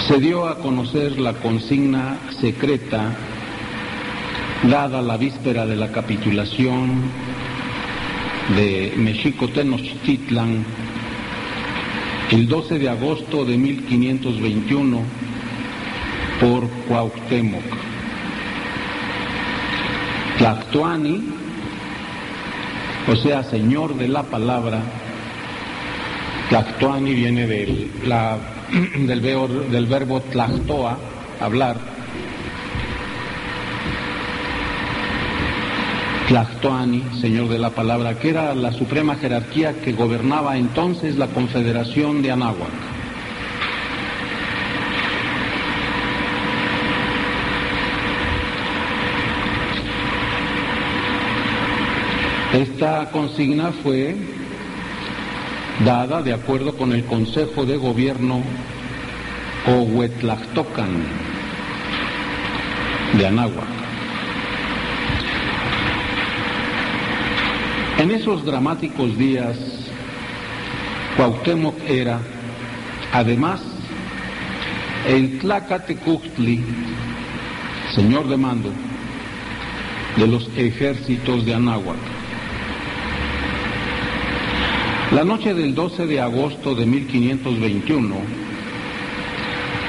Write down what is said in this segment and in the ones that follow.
Se dio a conocer la consigna secreta dada la víspera de la capitulación de Mexico Tenochtitlan el 12 de agosto de 1521 por Cuauhtémoc. Tlactoani, o sea, señor de la palabra. Tlactoani viene del verbo tlactoa, hablar. Tlactoani, señor de la palabra, que era la suprema jerarquía que gobernaba entonces la Confederación de Anáhuac. Esta consigna fue dada de acuerdo con el Consejo de Gobierno Ohuetlactocan de Anáhuac. En esos dramáticos días, Cuauhtémoc era, además, el Tlacatecuhtli, señor de mando de los ejércitos de Anáhuac. La noche del 12 de agosto de 1521,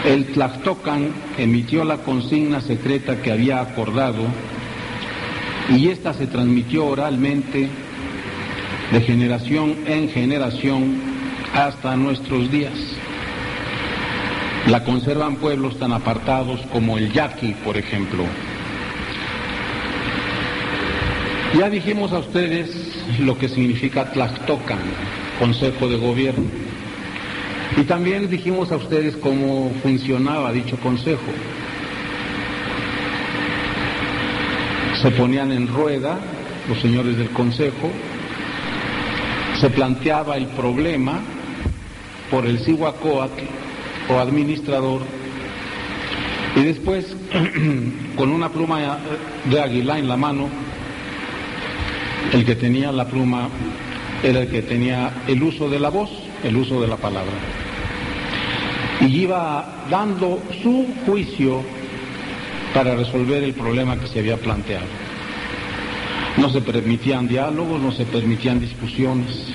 el Tlactocan emitió la consigna secreta que había acordado y esta se transmitió oralmente de generación en generación hasta nuestros días. La conservan pueblos tan apartados como el Yaqui, por ejemplo. Ya dijimos a ustedes lo que significa Tlactocan, Consejo de Gobierno. Y también dijimos a ustedes cómo funcionaba dicho consejo. Se ponían en rueda los señores del consejo, se planteaba el problema por el Cihuacóatl o administrador, y después, con una pluma de águila en la mano, el que tenía la pluma era el que tenía el uso de la voz, el uso de la palabra. Y iba dando su juicio para resolver el problema que se había planteado. No se permitían diálogos, no se permitían discusiones.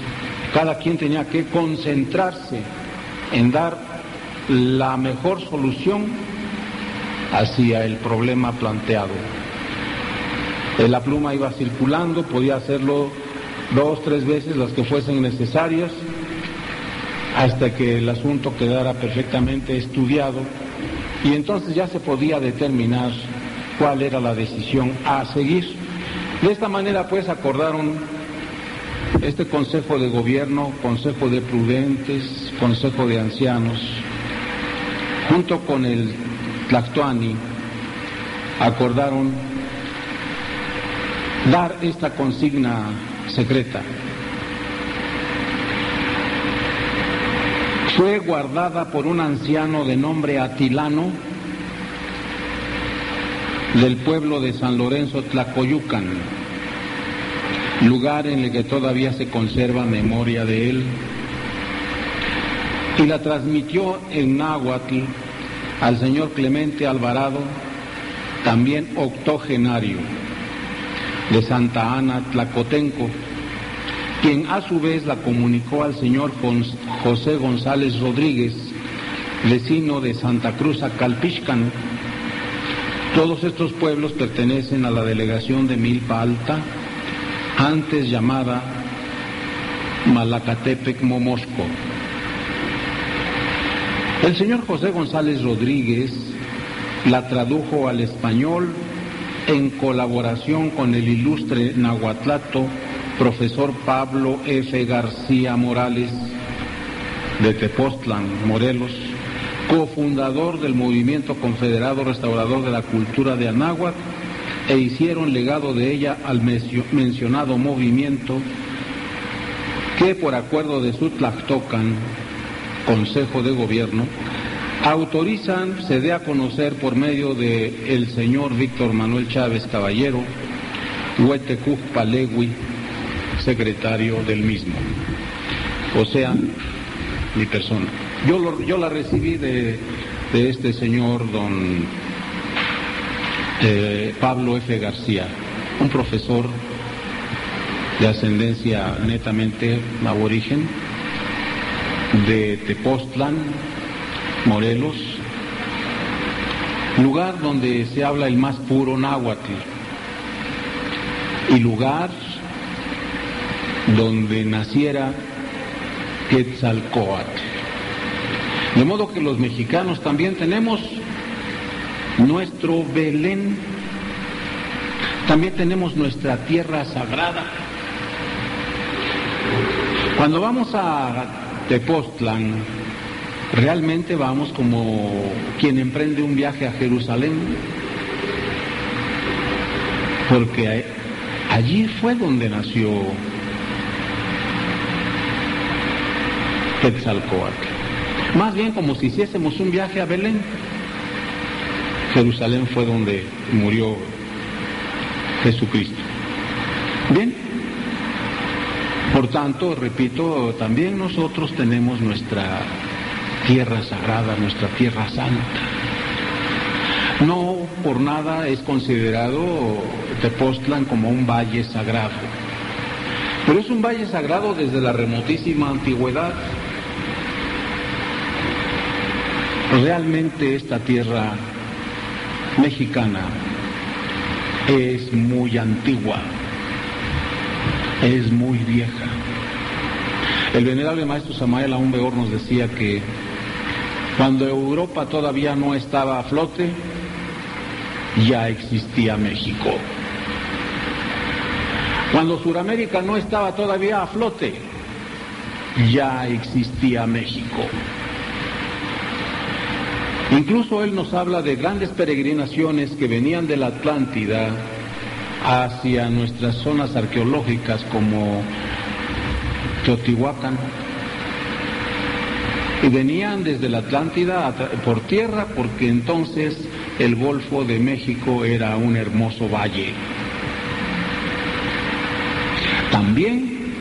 Cada quien tenía que concentrarse en dar la mejor solución hacia el problema planteado. La pluma iba circulando, podía hacerlo 2, 3 veces, las que fuesen necesarias, hasta que el asunto quedara perfectamente estudiado, y entonces ya se podía determinar cuál era la decisión a seguir. De esta manera, pues, acordaron este Consejo de Gobierno, Consejo de Prudentes, Consejo de Ancianos, junto con el Tlactoani, acordaron dar esta consigna secreta. Fue guardada por un anciano de nombre Atilano del pueblo de San Lorenzo Tlacoyucan, lugar en el que todavía se conserva memoria de él, y la transmitió en náhuatl al señor Clemente Alvarado, también octogenario, de Santa Ana Tlacotenco, quien a su vez la comunicó al señor José González Rodríguez, vecino de Santa Cruz Acalpixcan. Todos estos pueblos pertenecen a la delegación de Milpa Alta, antes llamada Malacatepec Momosco. El señor José González Rodríguez la tradujo al español en colaboración con el ilustre nahuatlato profesor Pablo F. García Morales, de Tepoztlán, Morelos, cofundador del Movimiento Confederado Restaurador de la Cultura de Anáhuac, e hicieron legado de ella al mencionado movimiento, que por acuerdo de su Tlactocan, Consejo de Gobierno, autorizan se dé a conocer por medio de el señor Víctor Manuel Chávez Caballero, Huetecuc Palegui, secretario del mismo, o sea, mi persona. Yo la recibí de de este señor don Pablo F. García, un profesor de ascendencia netamente aborigen de Tepoztlán, Morelos, lugar donde se habla el más puro náhuatl y lugar donde naciera Quetzalcóatl. De modo que los mexicanos también tenemos nuestro Belén, también tenemos nuestra tierra sagrada. Cuando vamos a Tepoztlán, realmente vamos como quien emprende un viaje a Jerusalén, porque allí fue donde nació Quetzalcóatl. Más bien como si hiciésemos un viaje a Belén. Jerusalén fue donde murió Jesucristo. Bien, por tanto, repito, también nosotros tenemos nuestra tierra sagrada, nuestra tierra santa. No por nada es considerado Tepoztlán como un valle sagrado, pero es un valle sagrado desde la remotísima antigüedad. Realmente esta tierra mexicana es muy antigua, es muy vieja. El venerable maestro Samael Aún Weor nos decía que cuando Europa todavía no estaba a flote, ya existía México. Cuando Sudamérica no estaba todavía a flote, ya existía México. Incluso él nos habla de grandes peregrinaciones que venían de la Atlántida hacia nuestras zonas arqueológicas como Teotihuacán, y venían desde la Atlántida por tierra, porque entonces el Golfo de México era un hermoso valle. También,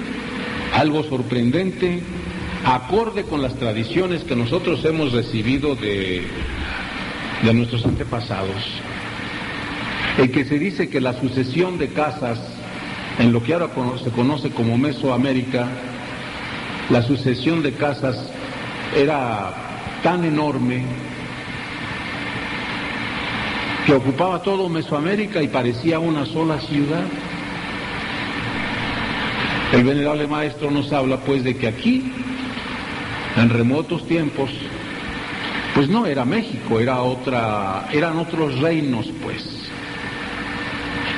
algo sorprendente, acorde con las tradiciones que nosotros hemos recibido de nuestros antepasados, el que se dice que la sucesión de casas en lo que ahora se conoce como Mesoamérica, la sucesión de casas era tan enorme que ocupaba todo Mesoamérica y parecía una sola ciudad. El venerable maestro nos habla pues de que aquí, en remotos tiempos, pues no era México, eran otros reinos, pues.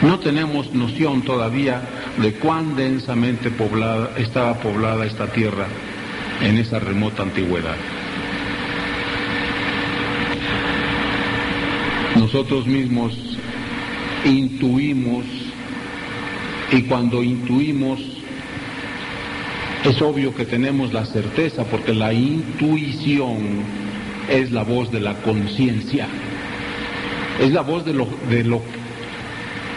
No tenemos noción todavía de cuán densamente estaba poblada esta tierra en esa remota antigüedad. Nosotros mismos intuimos, y cuando intuimos, es obvio que tenemos la certeza, porque la intuición es la voz de la conciencia, es la voz de lo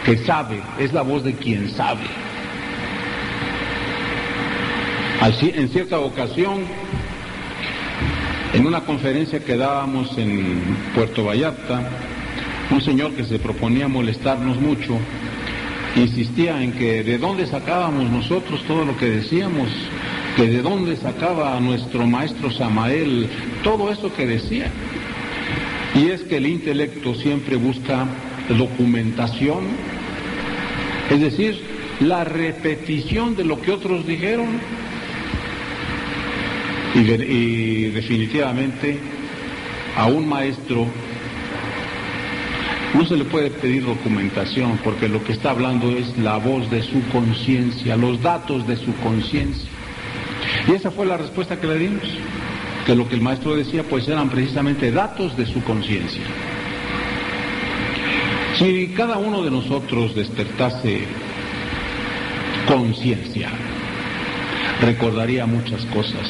que sabe, es la voz de quien sabe. Así, en cierta ocasión, en una conferencia que dábamos en Puerto Vallarta, un señor que se proponía molestarnos mucho insistía en que de dónde sacábamos nosotros todo lo que decíamos, que de dónde sacaba nuestro maestro Samael todo eso que decía. Y es que el intelecto siempre busca documentación, es decir, la repetición de lo que otros dijeron. Y definitivamente a un maestro no se le puede pedir documentación, porque lo que está hablando es la voz de su conciencia, los datos de su conciencia. Y esa fue la respuesta que le dimos, que lo que el maestro decía pues eran precisamente datos de su conciencia. Si cada uno de nosotros despertase conciencia, recordaría muchas cosas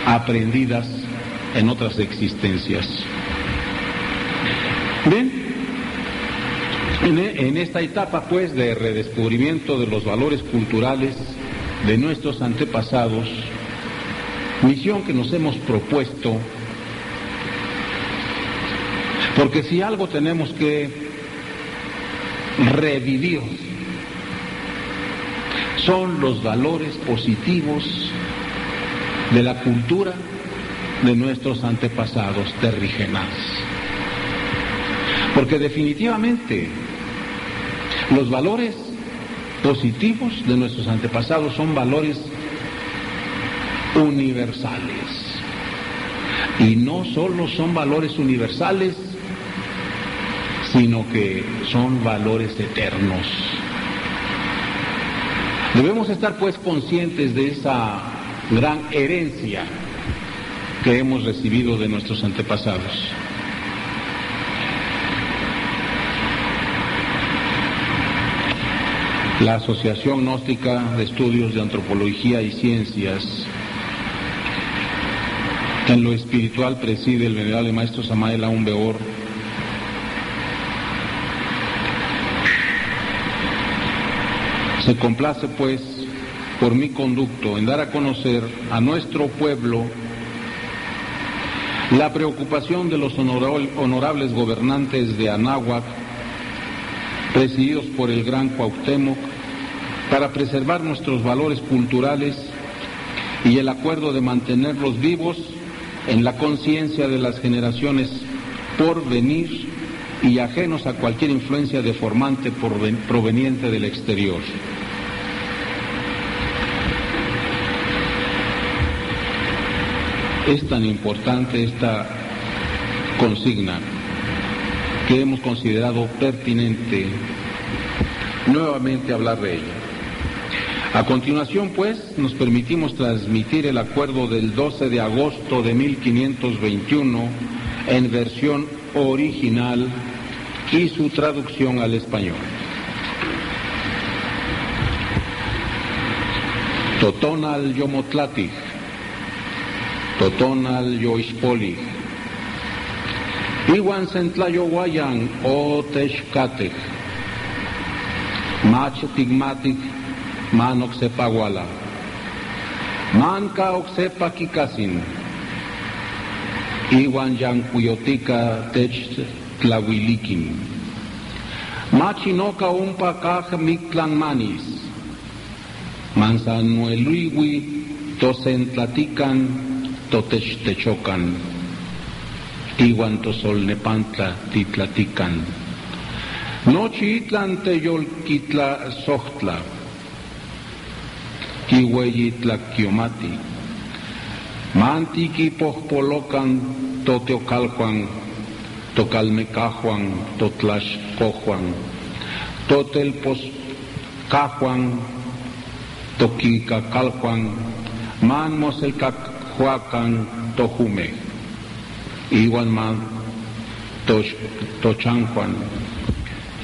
aprendidas en otras existencias. Bien, en esta etapa pues de redescubrimiento de los valores culturales de nuestros antepasados, misión que nos hemos propuesto Porque si algo tenemos que revivir son los valores positivos de la cultura de nuestros antepasados terrígenas. Porque definitivamente los valores positivos de nuestros antepasados son valores universales. Y no solo son valores universales, sino que son valores eternos. Debemos estar pues conscientes de esa gran herencia que hemos recibido de nuestros antepasados. La Asociación Gnóstica de Estudios de Antropología y Ciencias, que en lo espiritual preside el venerable maestro Samael Aún Weor, se complace pues por mi conducto en dar a conocer a nuestro pueblo la preocupación de los honorables gobernantes de Anáhuac, presididos por el gran Cuauhtémoc, para preservar nuestros valores culturales y el acuerdo de mantenerlos vivos en la conciencia de las generaciones por venir y ajenos a cualquier influencia deformante proveniente del exterior. Es tan importante esta consigna que hemos considerado pertinente nuevamente hablar de ella. A continuación, pues, nos permitimos transmitir el acuerdo del 12 de agosto de 1521 en versión original y su traducción al español. Totonal Yomotlatij, Totonal Yoixpolij, Iwan Sentlayo Wayan o Texcatej, Mach Tigmatic, Man Oxepa Wala, Manca Oxepa Kikasin, Iwan Yan Cuyotica Tech Tlahuilikin, Machinoca Umpa Kaj Mictlan Manis, Manzanueluiwi Tosentlatican Totechtechocan, Iwan Tosolnepantla Titlatican, Nochitlan Teyolquitla Sochtla, Kiweyitla Kiomati, Mantiki Pohpolocan Toteocaljuan, Tocalmecajuan, Totlashcojuan, Totelposcajuan, Toquicacaljuan, Man Moselcajuacan, Tojume, Iwan Man Tochanjuan,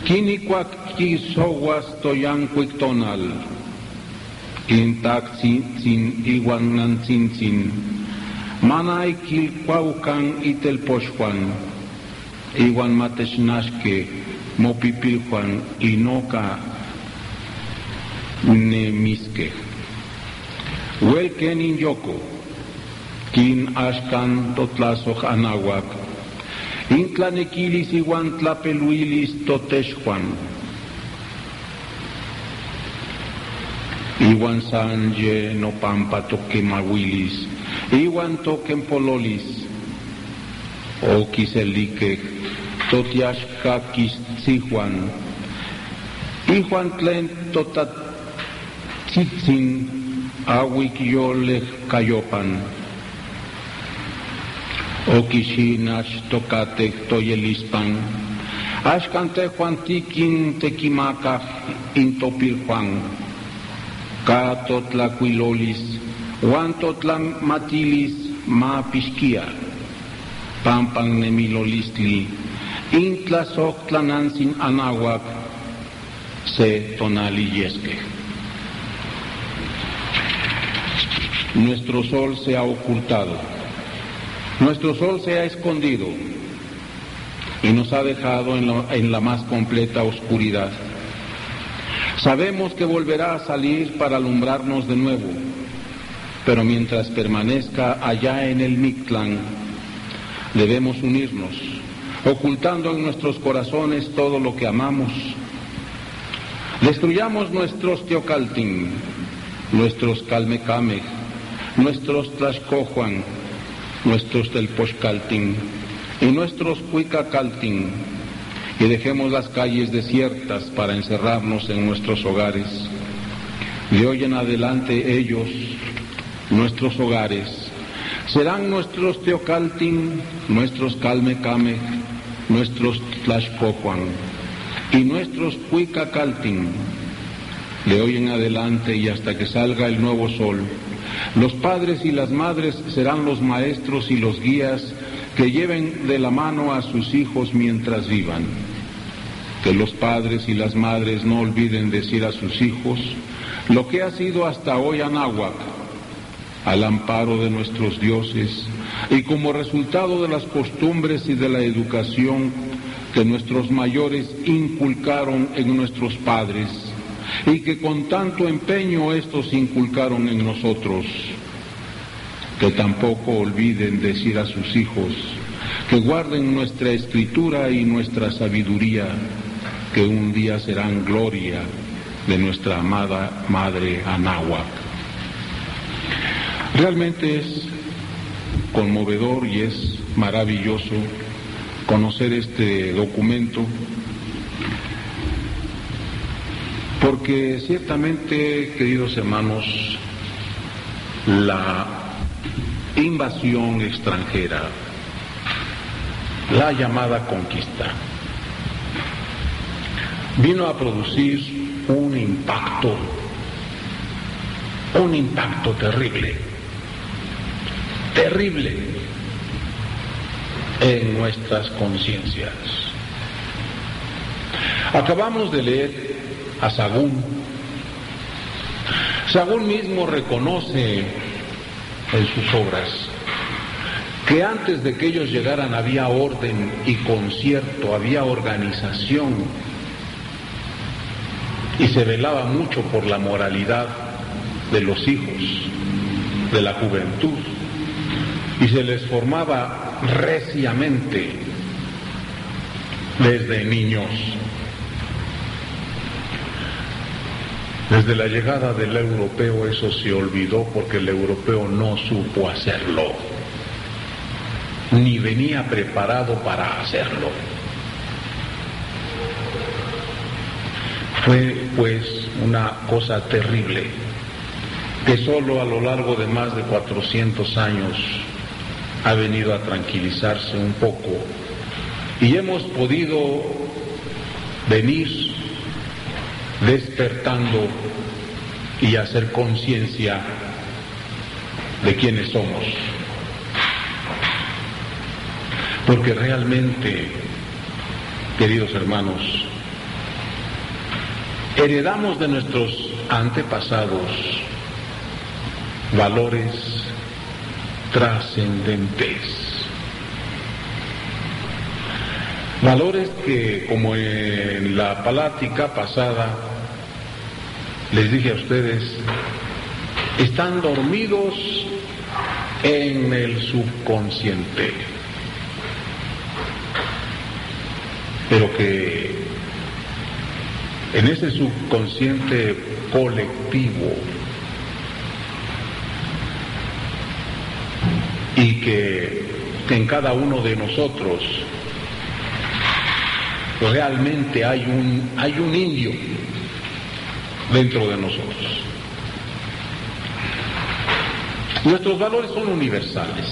Quinicuac Quisoguas Toyancuictonal, Intaxin Iwan Nancinzin, Manay Quilcuaucan Itelpochuan, Iwan Matesnashke, Mopipiljuan, Inoca Nemisque, Huelken Inyoko, Kin Ashkan Totlasoch Anáhuac, Intlanequilis Iwan Tlapeluilis Totexjuan, Iwan Sanje Nopampa Toquemahuilis, Iwan Toquempololis, Oquiselique, Totiashka Quiszijuan, Ijuan Tlen Totatzitzin, Ahuicyolej Cayopan, Oquixinash Tocate Toyelispan, Ashcante Juan Tiquin Tequimaca Intopiljuan, Catotlacuilolis, Huantotlamatilis Ma Pisquia, Pampan Nemilolistli, Intlasoctlanansin Anáhuac, Se Tonaliyesque. Nuestro sol se ha ocultado, nuestro sol se ha escondido y nos ha dejado en la más completa oscuridad. Sabemos que volverá a salir para alumbrarnos de nuevo, pero mientras permanezca allá en el Mictlán, debemos unirnos, ocultando en nuestros corazones todo lo que amamos. Destruyamos nuestros Teocaltin, nuestros Calmecamej, nuestros Tlaxcojuan, nuestros Telpochcaltin y nuestros Cuicacaltin, y dejemos las calles desiertas para encerrarnos en nuestros hogares. De hoy en adelante ellos, nuestros hogares, serán nuestros Teocaltin, nuestros Calmecamej, nuestros Tlaxcojuan y nuestros Cuicacaltin. De hoy en adelante y hasta que salga el nuevo sol, los padres y las madres serán los maestros y los guías que lleven de la mano a sus hijos mientras vivan. Que los padres y las madres no olviden decir a sus hijos lo que ha sido hasta hoy Anáhuac, al amparo de nuestros dioses y como resultado de las costumbres y de la educación que nuestros mayores inculcaron en nuestros padres y que con tanto empeño estos inculcaron en nosotros. Que tampoco olviden decir a sus hijos que guarden nuestra escritura y nuestra sabiduría, que un día serán gloria de nuestra amada Madre Anáhuac. Realmente es conmovedor y es maravilloso conocer este documento, porque ciertamente, queridos hermanos, la invasión extranjera, la llamada conquista, vino a producir un impacto terrible en nuestras conciencias. Acabamos de leer a Sagún. Sagún mismo reconoce en sus obras que antes de que ellos llegaran había orden y concierto, había organización, y se velaba mucho por la moralidad de los hijos, de la juventud, y se les formaba reciamente desde niños. Desde la llegada del europeo eso se olvidó, porque el europeo no supo hacerlo, ni venía preparado para hacerlo. Fue pues una cosa terrible, que solo a lo largo de más de 400 años ha venido a tranquilizarse un poco, y hemos podido venir despertando y hacer conciencia de quiénes somos. Porque realmente, queridos hermanos, heredamos de nuestros antepasados valores trascendentes. Valores que, como en la plática pasada les dije a ustedes, están dormidos en el subconsciente, pero que en ese subconsciente colectivo, y que en cada uno de nosotros realmente hay un indio dentro de nosotros. Nuestros valores son universales.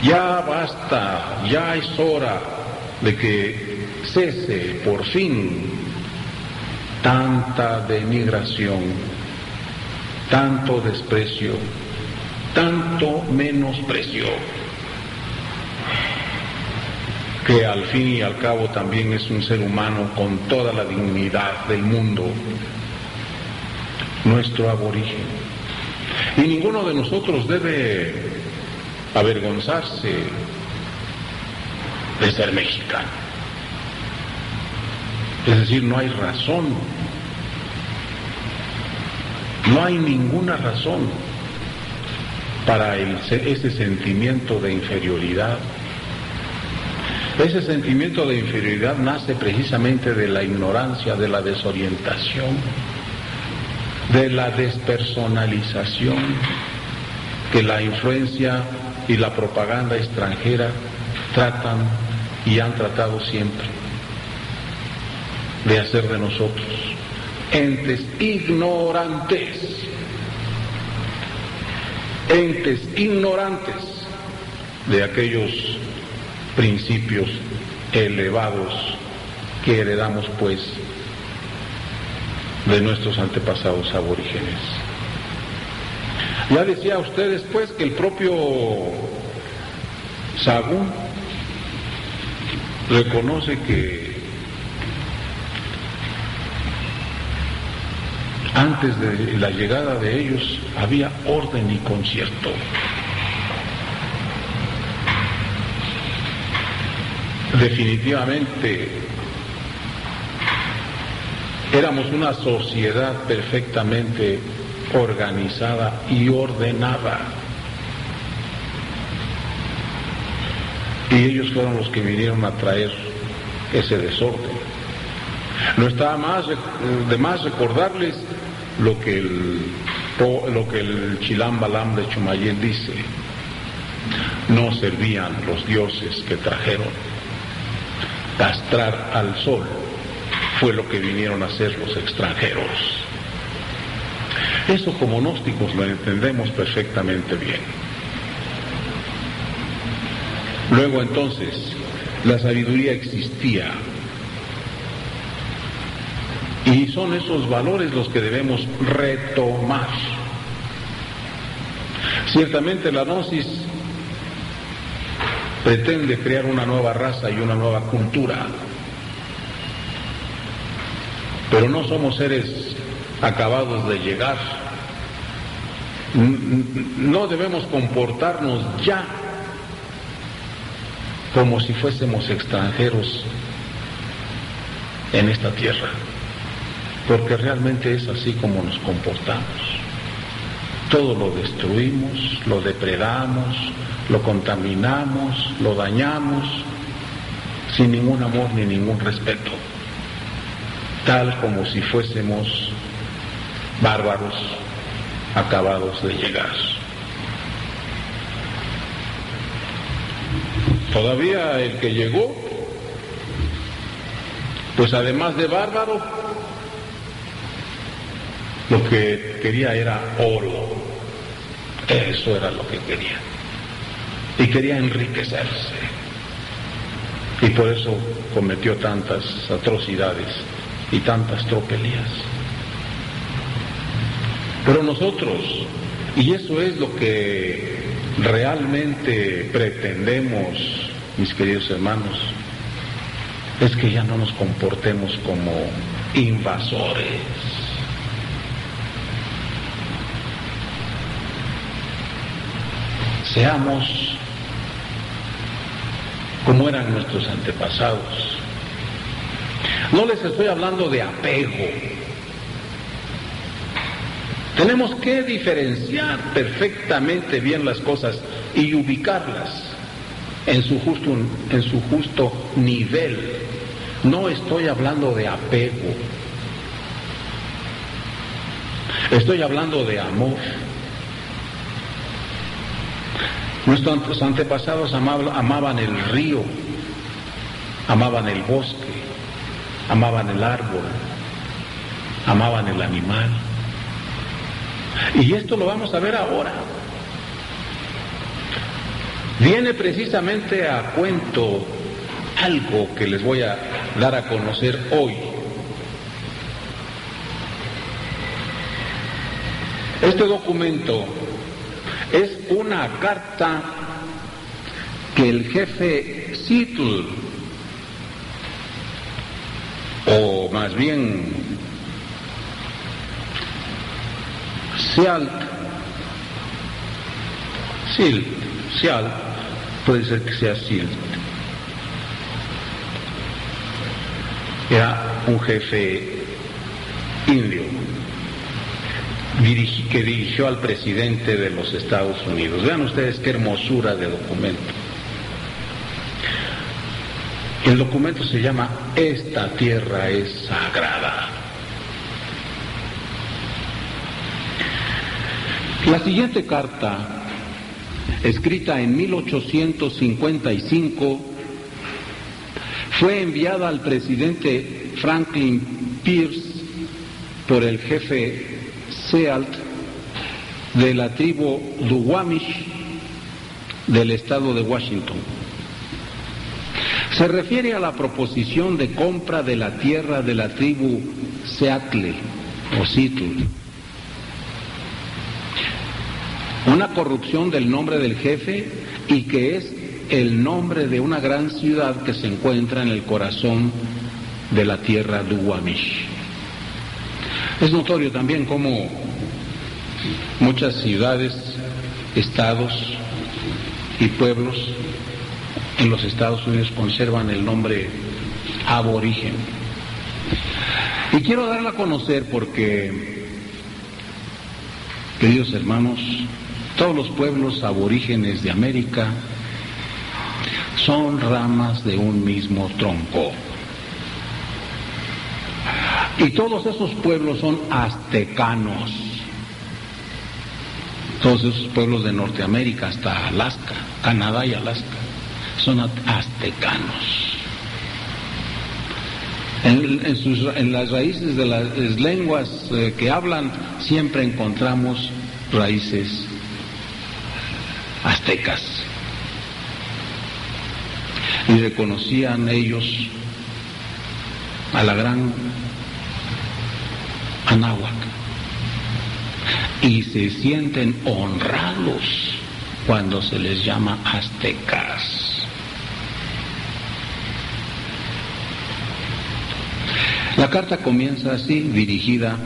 Ya basta, ya es hora de que cese por fin tanta denigración, tanto desprecio, tanto menosprecio, que al fin y al cabo también es un ser humano con toda la dignidad del mundo, nuestro aborigen. Y ninguno de nosotros debe avergonzarse de ser mexicano. Es decir, no hay razón, no hay ninguna razón para ese sentimiento de inferioridad. Ese sentimiento de inferioridad nace precisamente de la ignorancia, de la desorientación, de la despersonalización que la influencia y la propaganda extranjera tratan y han tratado siempre de hacer de nosotros entes ignorantes de aquellos principios elevados que heredamos pues de nuestros antepasados aborígenes. Ya decía a ustedes pues que el propio Sahagún reconoce que antes de la llegada de ellos había orden y concierto. Definitivamente éramos una sociedad perfectamente organizada y ordenada. Y ellos fueron los que vinieron a traer ese desorden. No estaba de más recordarles lo que el Chilam Balam de Chumayel dice: no servían los dioses que trajeron, castrar al sol fue lo que vinieron a hacer los extranjeros. Eso como gnósticos lo entendemos perfectamente bien. Luego entonces, la sabiduría existía. Y son esos valores los que debemos retomar. Ciertamente la gnosis pretende crear una nueva raza y una nueva cultura. Pero no somos seres acabados de llegar. No debemos comportarnos ya como si fuésemos extranjeros en esta tierra, porque realmente es así como nos comportamos. Todo lo destruimos, lo depredamos, lo contaminamos, lo dañamos, sin ningún amor ni ningún respeto, tal como si fuésemos bárbaros acabados de llegar. Todavía el que llegó, pues además de bárbaro, lo que quería era oro. Eso era lo que quería. Y quería enriquecerse. Y por eso cometió tantas atrocidades y tantas tropelías. Pero nosotros, y eso es lo que realmente pretendemos, mis queridos hermanos, es que ya no nos comportemos como invasores. Seamos como eran nuestros antepasados. No les estoy hablando de apego. Tenemos que diferenciar perfectamente bien las cosas y ubicarlas en su justo nivel. No estoy hablando de apego. Estoy hablando de amor. Nuestros antepasados amaban el río, amaban el bosque, amaban el árbol, amaban el animal. Y esto lo vamos a ver ahora. Viene precisamente a cuento algo que les voy a dar a conocer hoy. Este documento es una carta que el jefe Seattle, o más bien Sialt, puede ser que sea Silt, era un jefe indio que dirigió al presidente de los Estados Unidos. Vean ustedes qué hermosura de documento. El documento se llama "Esta tierra es sagrada". La siguiente carta, escrita en 1855, fue enviada al presidente Franklin Pierce por el jefe Sealt de la tribu Duwamish del estado de Washington. Se refiere a la proposición de compra de la tierra de la tribu Seattle o Seattle. Una corrupción del nombre del jefe y que es el nombre de una gran ciudad que se encuentra en el corazón de la tierra Duwamish. Es notorio también cómo muchas ciudades, estados y pueblos en los Estados Unidos conservan el nombre aborigen. Y quiero darla a conocer porque, queridos hermanos, todos los pueblos aborígenes de América son ramas de un mismo tronco. Y todos esos pueblos son aztecanos. Todos esos pueblos de Norteamérica hasta Alaska, Canadá y Alaska, son aztecanos. En las raíces de las lenguas que hablan siempre encontramos raíces aztecas. Y reconocían ellos a la gran Anáhuac y se sienten honrados cuando se les llama aztecas. La carta comienza así, dirigida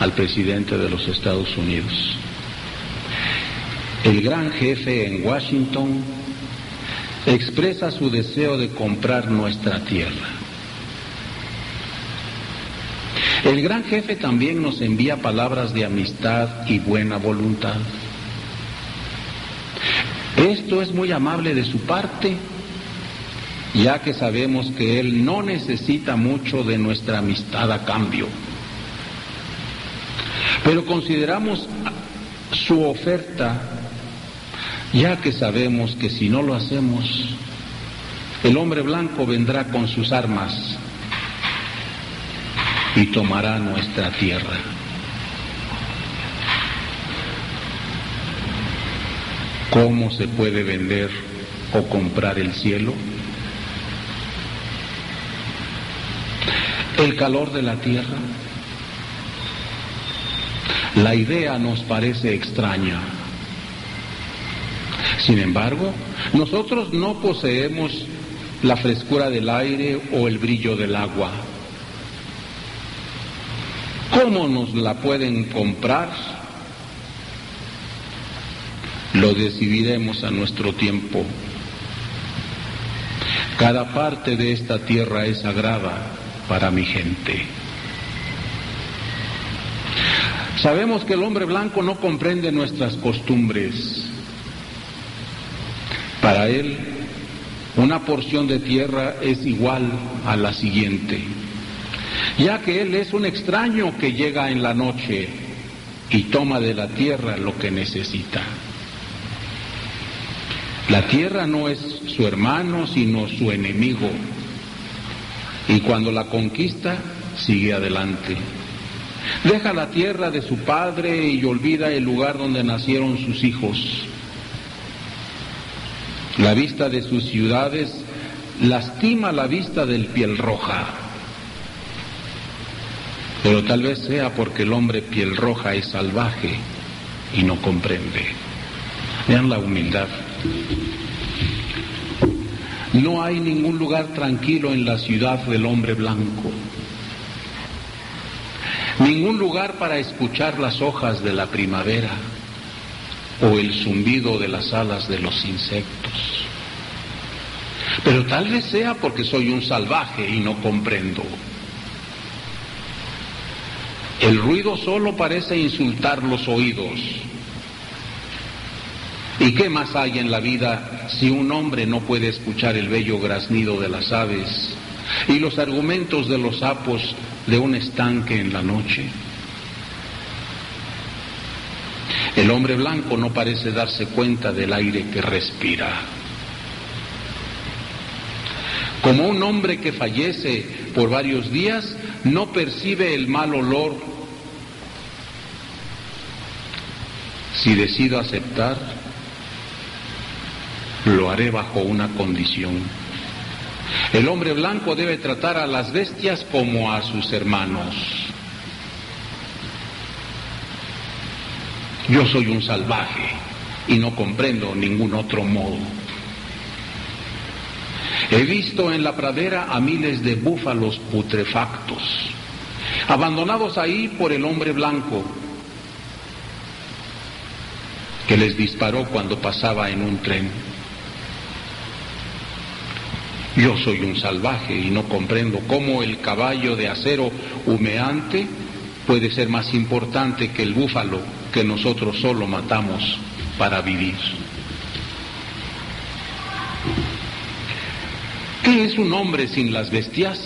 al presidente de los Estados Unidos. El gran jefe en Washington expresa su deseo de comprar nuestra tierra. El gran jefe también nos envía palabras de amistad y buena voluntad. Esto es muy amable de su parte, ya que sabemos que él no necesita mucho de nuestra amistad a cambio. Pero consideramos su oferta, ya que sabemos que si no lo hacemos, el hombre blanco vendrá con sus armas y tomará nuestra tierra. ¿Cómo se puede vender o comprar el cielo? El calor de la tierra. La idea nos parece extraña. Sin embargo, nosotros no poseemos la frescura del aire o el brillo del agua. ¿Cómo nos la pueden comprar? Lo decidiremos a nuestro tiempo. Cada parte de esta tierra es sagrada para mi gente. Sabemos que el hombre blanco no comprende nuestras costumbres. Para él, una porción de tierra es igual a la siguiente, ya que él es un extraño que llega en la noche y toma de la tierra lo que necesita. La tierra no es su hermano, sino su enemigo, y cuando la conquista, sigue adelante. Deja la tierra de su padre y olvida el lugar donde nacieron sus hijos. La vista de sus ciudades lastima la vista del piel roja. Pero tal vez sea porque el hombre piel roja es salvaje y no comprende. Vean la humildad. No hay ningún lugar tranquilo en la ciudad del hombre blanco. Ningún lugar para escuchar las hojas de la primavera o el zumbido de las alas de los insectos. Pero tal vez sea porque soy un salvaje y no comprendo. El ruido solo parece insultar los oídos. ¿Y qué más hay en la vida si un hombre no puede escuchar el bello graznido de las aves y los argumentos de los sapos de un estanque en la noche? El hombre blanco no parece darse cuenta del aire que respira. Como un hombre que fallece por varios días, no percibe el mal olor. Si decido aceptar, lo haré bajo una condición. El hombre blanco debe tratar a las bestias como a sus hermanos. Yo soy un salvaje y no comprendo ningún otro modo. He visto en la pradera a miles de búfalos putrefactos, abandonados ahí por el hombre blanco, que les disparó cuando pasaba en un tren. Yo soy un salvaje y no comprendo cómo el caballo de acero humeante puede ser más importante que el búfalo que nosotros solo matamos para vivir. ¿Qué es un hombre sin las bestias?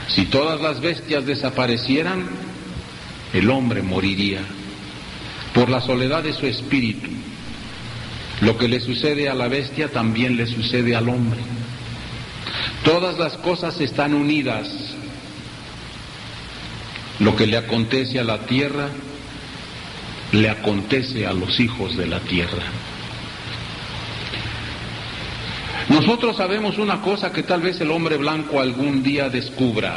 Si todas las bestias desaparecieran, el hombre moriría por la soledad de su espíritu. Lo que le sucede a la bestia también le sucede al hombre. Todas las cosas están unidas. Lo que le acontece a la tierra, le acontece a los hijos de la tierra. Nosotros sabemos una cosa que tal vez el hombre blanco algún día descubra.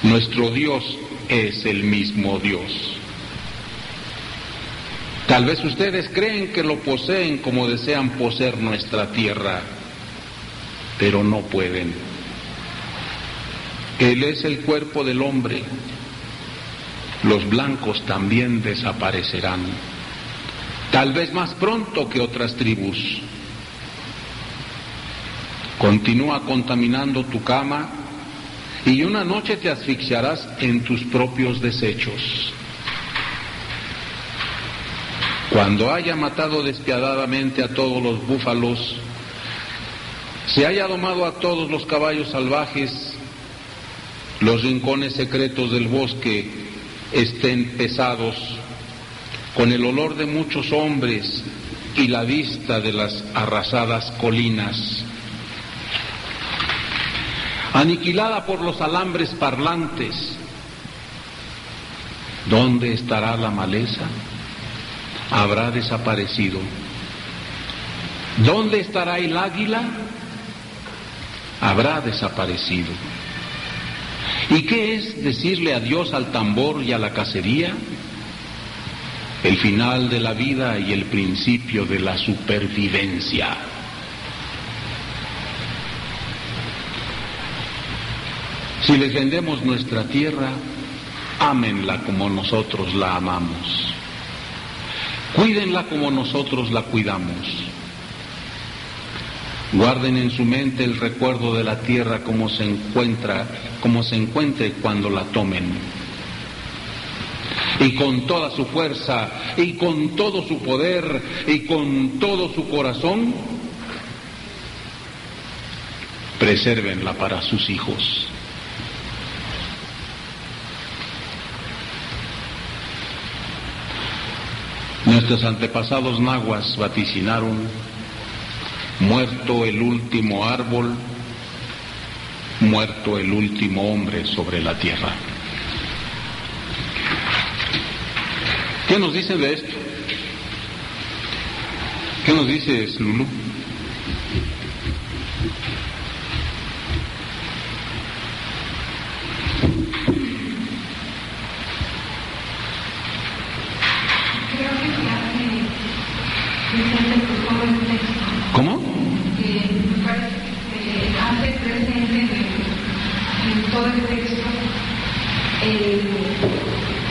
Nuestro Dios es el mismo Dios. Tal vez ustedes creen que lo poseen como desean poseer nuestra tierra, pero no pueden. Él es el cuerpo del hombre. Los blancos también desaparecerán, tal vez más pronto que otras tribus. Continúa contaminando tu cama y una noche te asfixiarás en tus propios desechos. Cuando haya matado despiadadamente a todos los búfalos, se haya domado a todos los caballos salvajes, los rincones secretos del bosque estén pesados con el olor de muchos hombres y la vista de las arrasadas colinas, aniquilada por los alambres parlantes, ¿dónde estará la maleza? Habrá desaparecido. ¿Dónde estará el águila? Habrá desaparecido. ¿Y qué es decirle adiós al tambor y a la cacería? El final de la vida y el principio de la supervivencia. Si les vendemos nuestra tierra, ámenla como nosotros la amamos. Cuídenla como nosotros la cuidamos. Guarden en su mente el recuerdo de la tierra como se encuentre cuando la tomen. Y con toda su fuerza, y con todo su poder, y con todo su corazón, presérvenla para sus hijos. Nuestros antepasados nahuas vaticinaron: muerto el último árbol, muerto el último hombre sobre la tierra. ¿Qué nos dicen de esto? ¿Qué nos dices, Lulú? ¿Cómo? Me parece que se hace presente en todo el texto el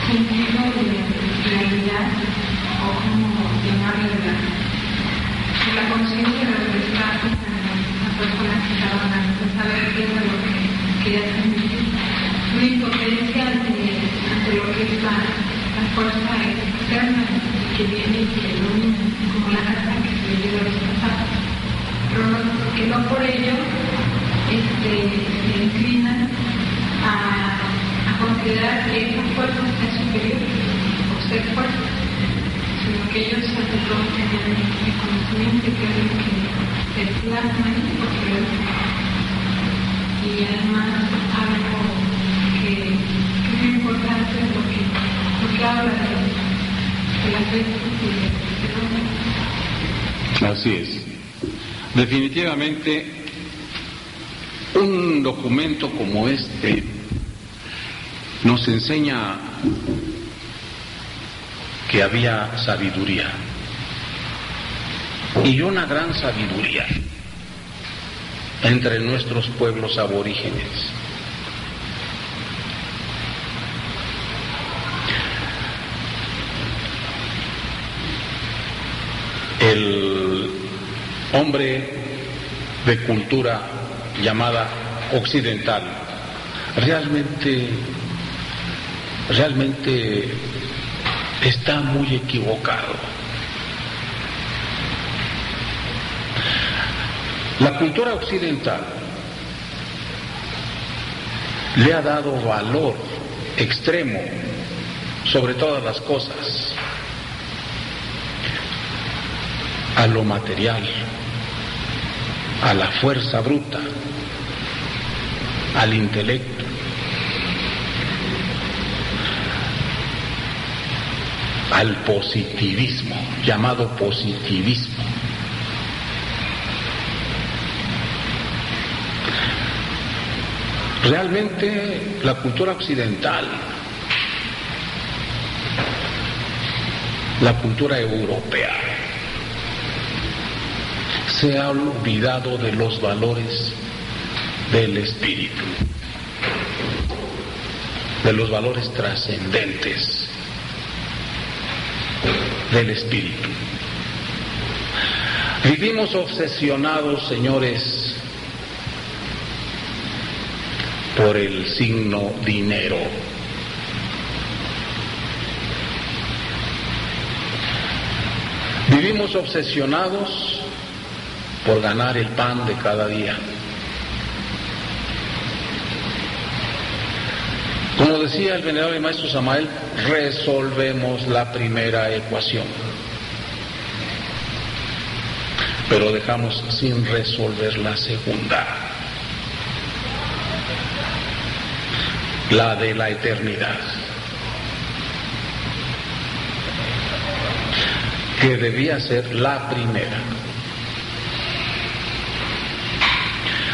sentido de la realidad, o como llamarlo, de la conciencia de lo que está en las personas que estaban antes, saber qué es lo que quería transmitir. que viene y que domina, como la carta que se le dio a los pasados. Pero que no por ello se inclinan a considerar que esa fuerza es superior o ser fuerza, sino que ellos ante todo tenían el conocimiento que es lo que se plasma y además algo que es muy importante lo que habla de la fe y del hombre. Así es. Definitivamente, un documento como este nos enseña que había sabiduría, y una gran sabiduría entre nuestros pueblos aborígenes. El hombre de cultura llamada occidental realmente está muy equivocado. La cultura occidental le ha dado valor extremo sobre todas las cosas a lo material, a la fuerza bruta, al intelecto. Al positivismo, llamado positivismo. Realmente la cultura occidental, la cultura europea, se ha olvidado de los valores del espíritu, de los valores trascendentes del espíritu. Vivimos obsesionados, señores, por el signo dinero. Vivimos obsesionados por ganar el pan de cada día. Como decía el venerable maestro Samael, resolvemos la primera ecuación, pero dejamos sin resolver la segunda, la de la eternidad, que debía ser la primera.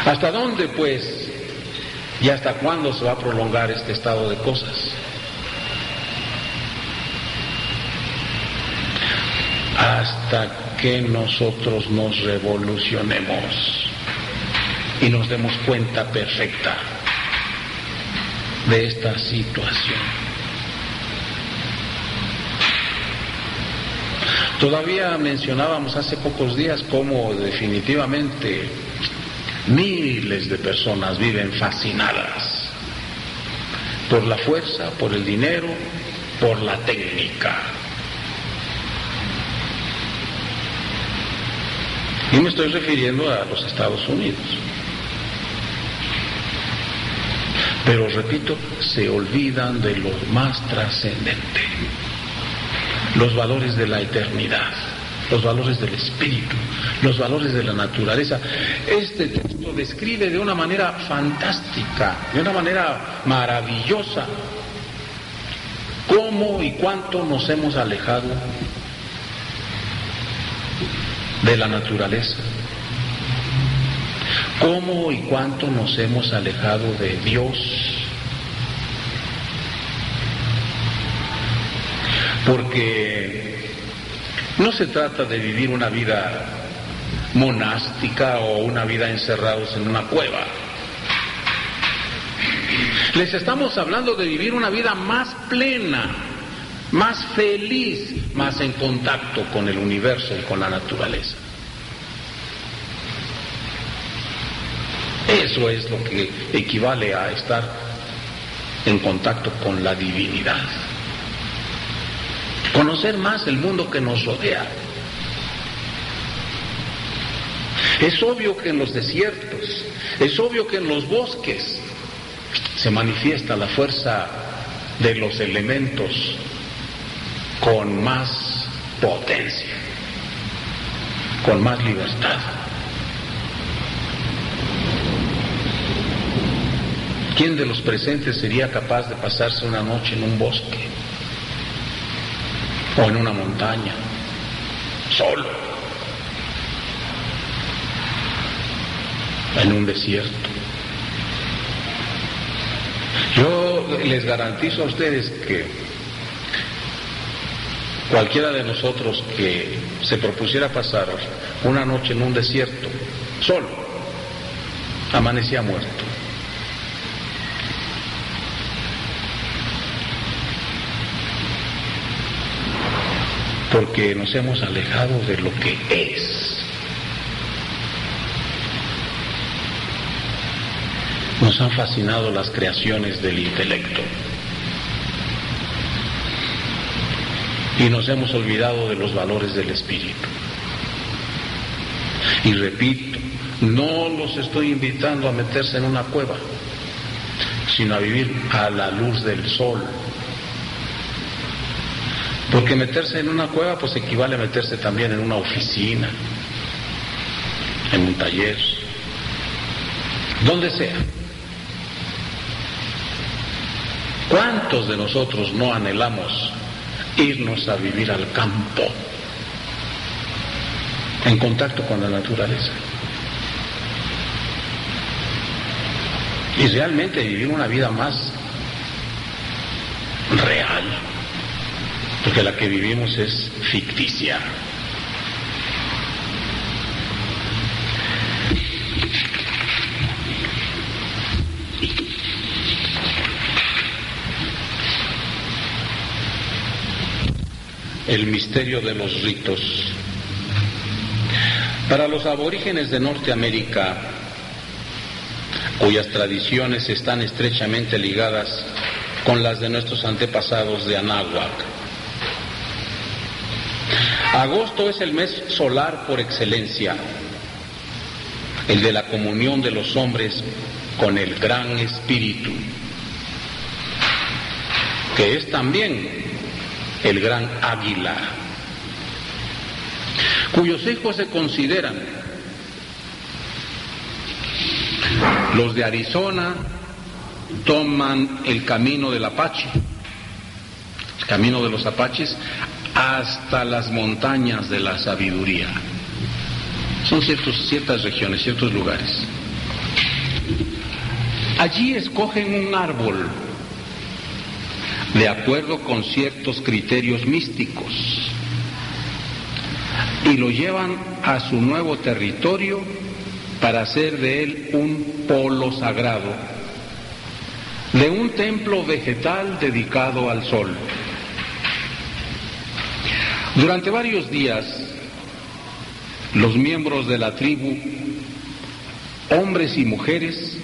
¿Hasta dónde, pues, y hasta cuándo se va a prolongar este estado de cosas? Hasta que nosotros nos revolucionemos y nos demos cuenta perfecta de esta situación. Todavía mencionábamos hace pocos días cómo definitivamente miles de personas viven fascinadas por la fuerza, por el dinero, por la técnica. Y me estoy refiriendo a los Estados Unidos. Pero repito, se olvidan de lo más trascendente, los valores de la eternidad, los valores del espíritu, los valores de la naturaleza. Este texto describe de una manera fantástica, de una manera maravillosa, cómo y cuánto nos hemos alejado de la naturaleza, cómo y cuánto nos hemos alejado de Dios. Porque no se trata de vivir una vida monástica o una vida encerrados en una cueva. Les estamos hablando de vivir una vida más plena, más feliz, más en contacto con el universo y con la naturaleza. Eso es lo que equivale a estar en contacto con la divinidad. conocer más el mundo que nos rodea. Es obvio que en los desiertos, es obvio que en los bosques se manifiesta la fuerza de los elementos con más potencia, con más libertad. ¿Quién de los presentes sería capaz de pasarse una noche en un bosque o en una montaña, solo, en un desierto? Yo les garantizo a ustedes que cualquiera de nosotros que se propusiera pasar una noche en un desierto, solo, amanecía muerto. Porque nos hemos alejado de lo que es. Nos han fascinado las creaciones del intelecto. Y nos hemos olvidado de los valores del espíritu. Y repito, no los estoy invitando a meterse en una cueva, sino a vivir a la luz del sol. Porque meterse en una cueva pues equivale a meterse también en una oficina, en un taller, donde sea. ¿Cuántos de nosotros no anhelamos irnos a vivir al campo, en contacto con la naturaleza? Y realmente vivir una vida más real, porque la que vivimos es ficticia. El misterio de los ritos. Para los aborígenes de Norteamérica, cuyas tradiciones están estrechamente ligadas con las de nuestros antepasados de Anáhuac, agosto es el mes solar por excelencia, el de la comunión de los hombres con el Gran Espíritu, que es también el Gran Águila, cuyos hijos se consideran los de Arizona. Toman el camino del Apache, el camino de los Apaches, hasta las montañas de la sabiduría. Son ciertas regiones, ciertos lugares. Allí escogen un árbol de acuerdo con ciertos criterios místicos y lo llevan a su nuevo territorio para hacer de él un polo sagrado de un templo vegetal dedicado al sol. Durante varios días, los miembros de la tribu, hombres y mujeres,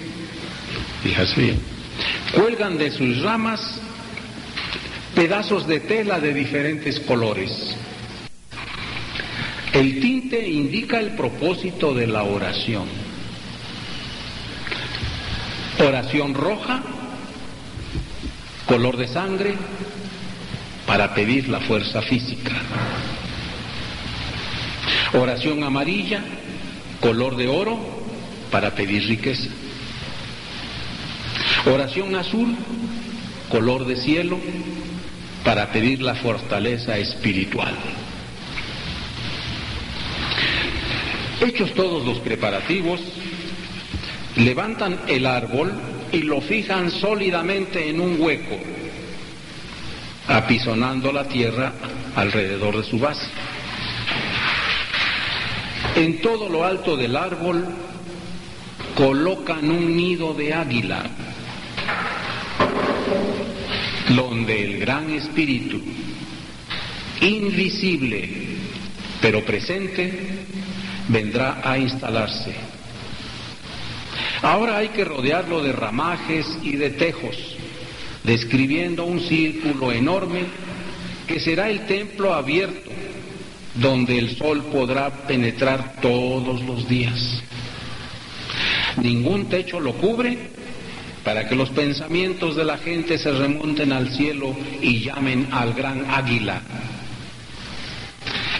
fíjate bien, cuelgan de sus ramas pedazos de tela de diferentes colores. El tinte indica el propósito de la oración. Oración roja, color de sangre, para pedir la fuerza física. Oración amarilla, color de oro, para pedir riqueza. Oración azul, color de cielo, para pedir la fortaleza espiritual. Hechos todos los preparativos, levantan el árbol y lo fijan sólidamente en un hueco, apisonando la tierra alrededor de su base. En todo lo alto del árbol colocan un nido de águila, donde el Gran Espíritu, invisible pero presente, vendrá a instalarse. Ahora hay que rodearlo de ramajes y de tejos, describiendo un círculo enorme que será el templo abierto, donde el sol podrá penetrar todos los días. Ningún techo lo cubre, para que los pensamientos de la gente se remonten al cielo y llamen al gran águila.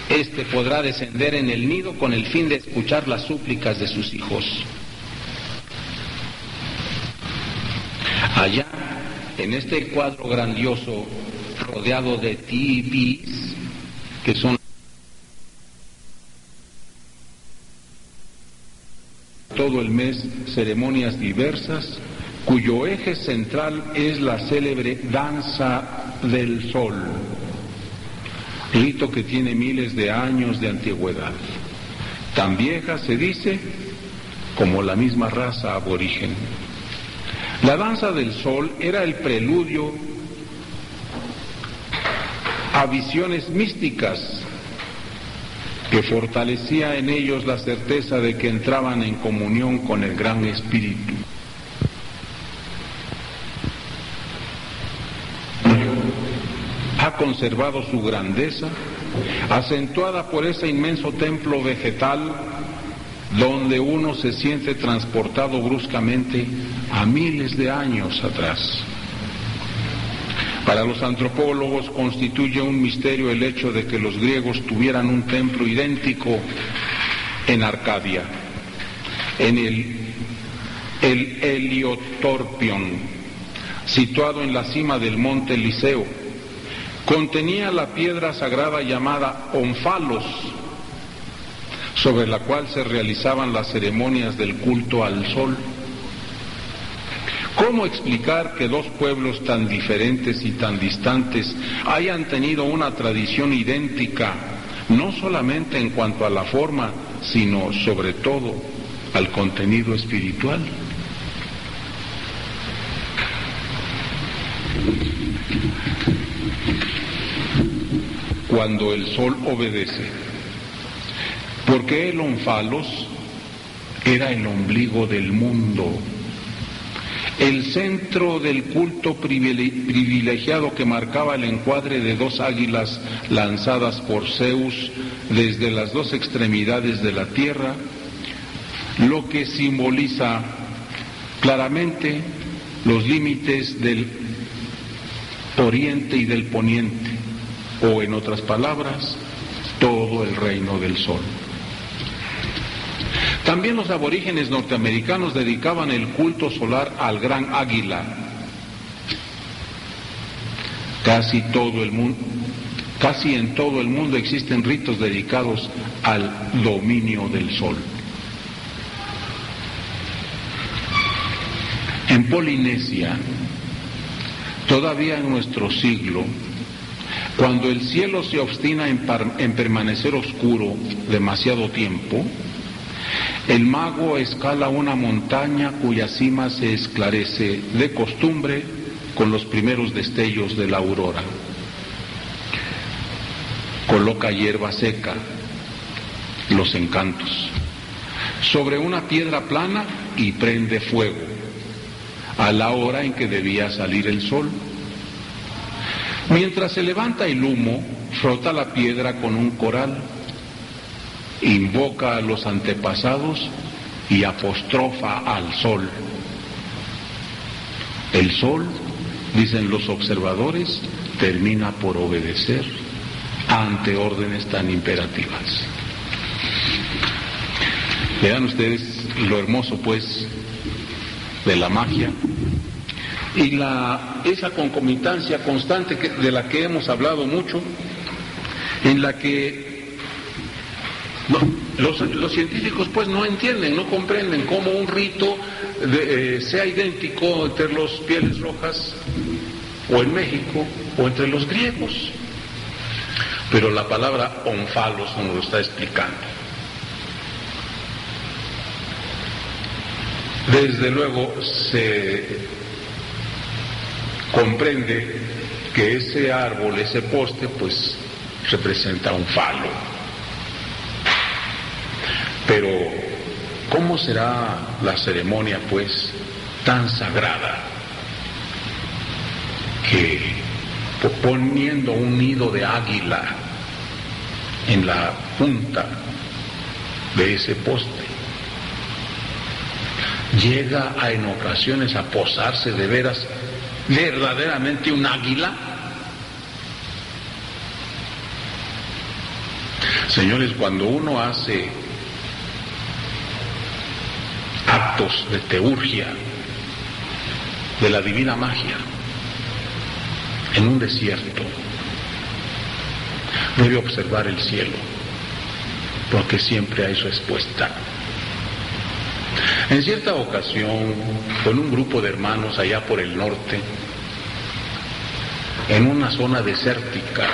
Este podrá descender en el nido con el fin de escuchar las súplicas de sus hijos. Allá, en este cuadro grandioso, rodeado de tipis, que son todo el mes ceremonias diversas, cuyo eje central es la célebre danza del sol, rito que tiene miles de años de antigüedad, tan vieja se dice como la misma raza aborigen. La danza del sol era el preludio a visiones místicas que fortalecía en ellos la certeza de que entraban en comunión con el Gran Espíritu. Ha conservado su grandeza, acentuada por ese inmenso templo vegetal donde uno se siente transportado bruscamente a miles de años atrás. Para los antropólogos constituye un misterio el hecho de que los griegos tuvieran un templo idéntico en Arcadia, en el Heliotorpion, situado en la cima del monte Liceo. Contenía la piedra sagrada llamada Onfalos, sobre la cual se realizaban las ceremonias del culto al sol. ¿Cómo explicar que dos pueblos tan diferentes y tan distantes hayan tenido una tradición idéntica, no solamente en cuanto a la forma, sino sobre todo al contenido espiritual? Cuando el sol obedece, porque el Onfalos era el ombligo del mundo, el centro del culto privilegiado que marcaba el encuadre de dos águilas lanzadas por Zeus desde las dos extremidades de la tierra, lo que simboliza claramente los límites del oriente y del poniente, o en otras palabras, todo el reino del sol. También los aborígenes norteamericanos dedicaban el culto solar al gran águila. Casi en todo el mundo existen ritos dedicados al dominio del sol. En Polinesia, todavía en nuestro siglo, cuando el cielo se obstina en permanecer oscuro demasiado tiempo, el mago escala una montaña cuya cima se esclarece de costumbre con los primeros destellos de la aurora. Coloca hierba seca, los encantos, sobre una piedra plana y prende fuego a la hora en que debía salir el sol. Mientras se levanta el humo, frota la piedra con un coral, invoca a los antepasados y apostrofa al sol. El sol, dicen los observadores, termina por obedecer ante órdenes tan imperativas. Vean ustedes lo hermoso, pues, de la magia y esa concomitancia constante de la que hemos hablado mucho, en la que los científicos pues no entienden, no comprenden cómo un rito sea idéntico entre los pieles rojas o en México o entre los griegos, pero la palabra Onfalos nos lo está explicando. Desde luego se comprende que ese árbol, ese poste, pues representa un falo. Pero, ¿cómo será la ceremonia, pues, tan sagrada que poniendo un nido de águila en la punta de ese poste. Llega en ocasiones a posarse de veras verdaderamente un águila. Señores, cuando uno hace actos de teurgia, de la divina magia, en un desierto, debe observar el cielo, porque siempre hay respuesta. En cierta ocasión, con un grupo de hermanos allá por el norte, en una zona desértica,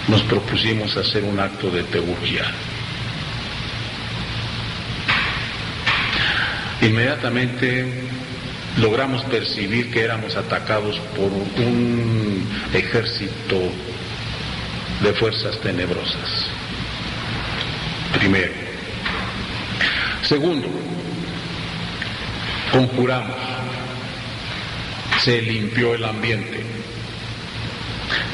nos propusimos hacer un acto de teurgia. Inmediatamente logramos percibir que éramos atacados por un ejército de fuerzas tenebrosas. Primero. Segundo, conjuramos. Se limpió el ambiente.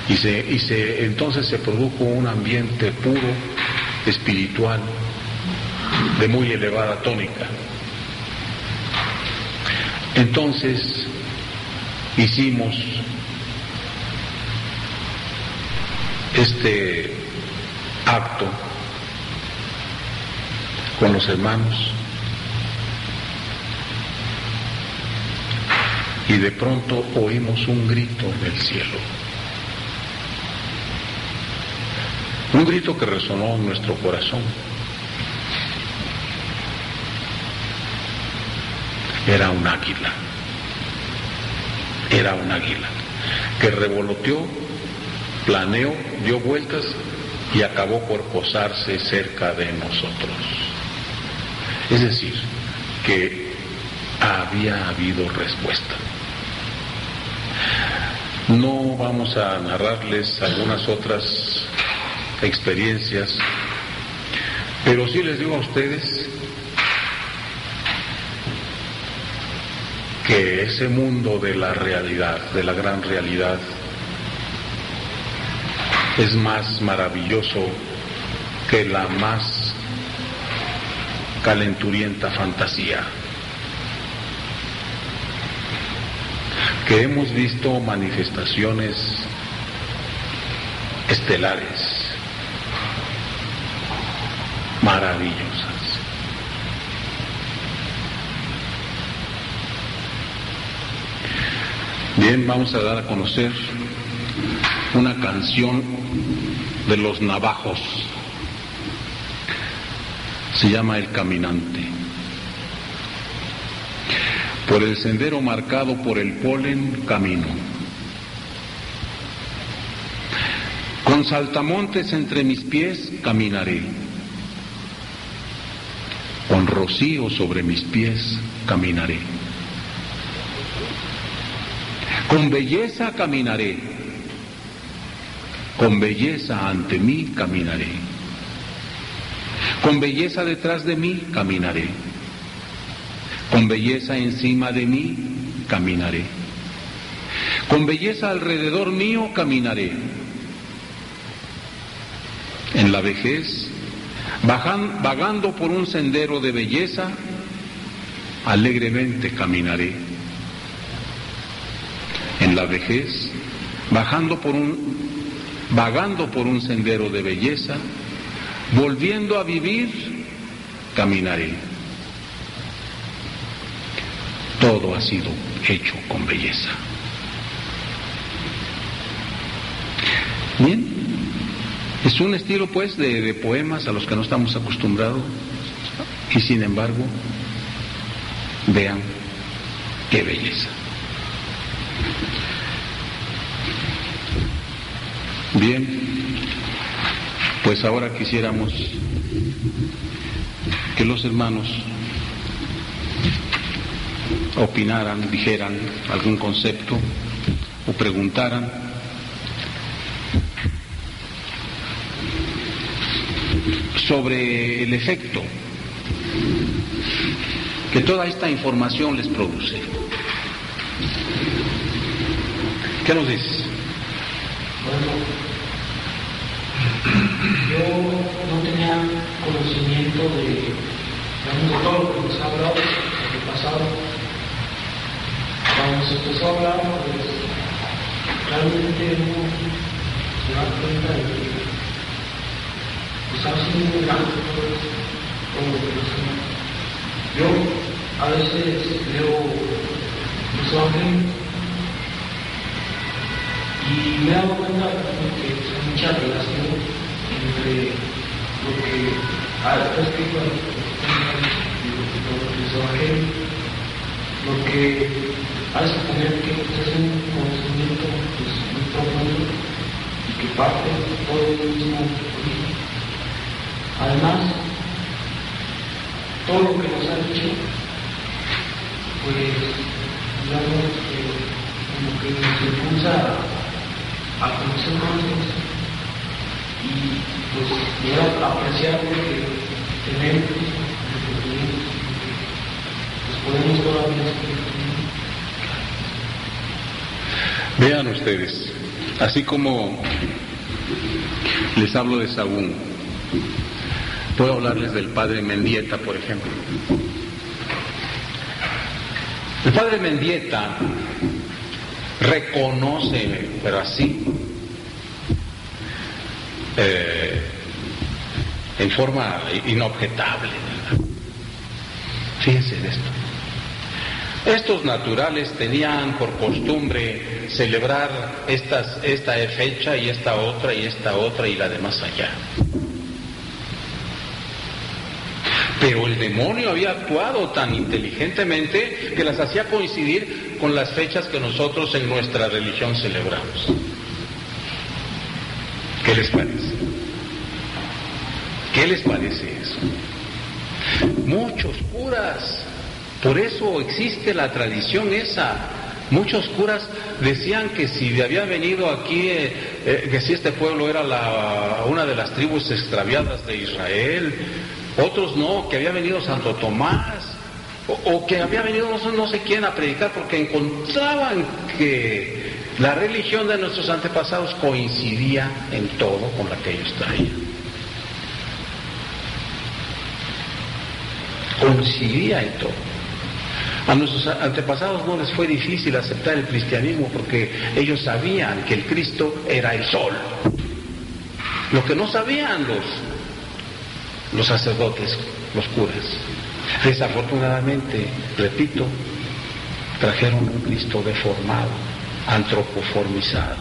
Entonces se produjo un ambiente puro, espiritual, de muy elevada tónica. Entonces hicimos este acto con los hermanos y de pronto oímos un grito del cielo. Un grito que resonó en nuestro corazón. Era un águila. Era un águila que revoloteó, planeó, dio vueltas y acabó por posarse cerca de nosotros. Es decir, que había habido respuesta. No vamos a narrarles algunas otras experiencias, pero sí les digo a ustedes que ese mundo de la realidad, de la gran realidad, es más maravilloso que la más calenturienta fantasía. Que hemos visto manifestaciones estelares, maravillosas. Bien, vamos a dar a conocer una canción de los navajos. Se llama El Caminante. Por el sendero marcado por el polen camino. Con saltamontes entre mis pies caminaré. Con rocío sobre mis pies caminaré. Con belleza caminaré. Con belleza ante mí caminaré. Con belleza detrás de mí caminaré. Con belleza encima de mí caminaré. Con belleza alrededor mío caminaré. En la vejez, vagando por un sendero de belleza, alegremente caminaré. En la vejez, vagando por un sendero de belleza, volviendo a vivir, caminaré. Todo ha sido hecho con belleza. Bien, es un estilo pues de poemas a los que no estamos acostumbrados y sin embargo, vean qué belleza. Bien, pues ahora quisiéramos que los hermanos opinaran, dijeran algún concepto o preguntaran sobre el efecto que toda esta información les produce. ¿Qué nos dices? Bueno, yo no tenía conocimiento de todo lo que nos ha hablado en el pasado. Cuando se empezó a hablar, pues realmente uno se da cuenta de que pues, ha sido muy grande todo lo que nos ha hablado. Yo a veces leo los evangelios y me he dado cuenta de que hay mucha relación entre lo que está escrito en los evangelios, lo que hace suponer que es un conocimiento pues, muy profundo y que parte de todo el mismo origen. Además, todo lo que nos ha dicho, pues, digamos, como que nos impulsa a conocer más cosas y pues poder apreciar lo que tenemos, lo que tenemos, pues podemos todavía seguir. Vean ustedes, así como les hablo de Sahún, puedo hablarles del padre Mendieta, por ejemplo. El padre Mendieta reconoce, pero así, en forma inobjetable, ¿verdad? Fíjense de esto. Estos naturales tenían por costumbre celebrar esta fecha y esta otra y la de más allá. Pero el demonio había actuado tan inteligentemente que las hacía coincidir con las fechas que nosotros en nuestra religión celebramos. ¿Qué les parece? ¿Qué les parece eso? Muchos curas, por eso existe la tradición esa. Muchos curas decían que si había venido aquí, que si este pueblo era una de las tribus extraviadas de Israel. Otros no, que había venido Santo Tomás, o que había venido no sé quién a predicar, porque encontraban que la religión de nuestros antepasados coincidía en todo con la que ellos traían. Coincidía en todo. A nuestros antepasados no les fue difícil aceptar el cristianismo porque ellos sabían que el Cristo era el sol. Lo que no sabían los sacerdotes, los curas. Desafortunadamente, repito, trajeron un Cristo deformado, antropoformizado.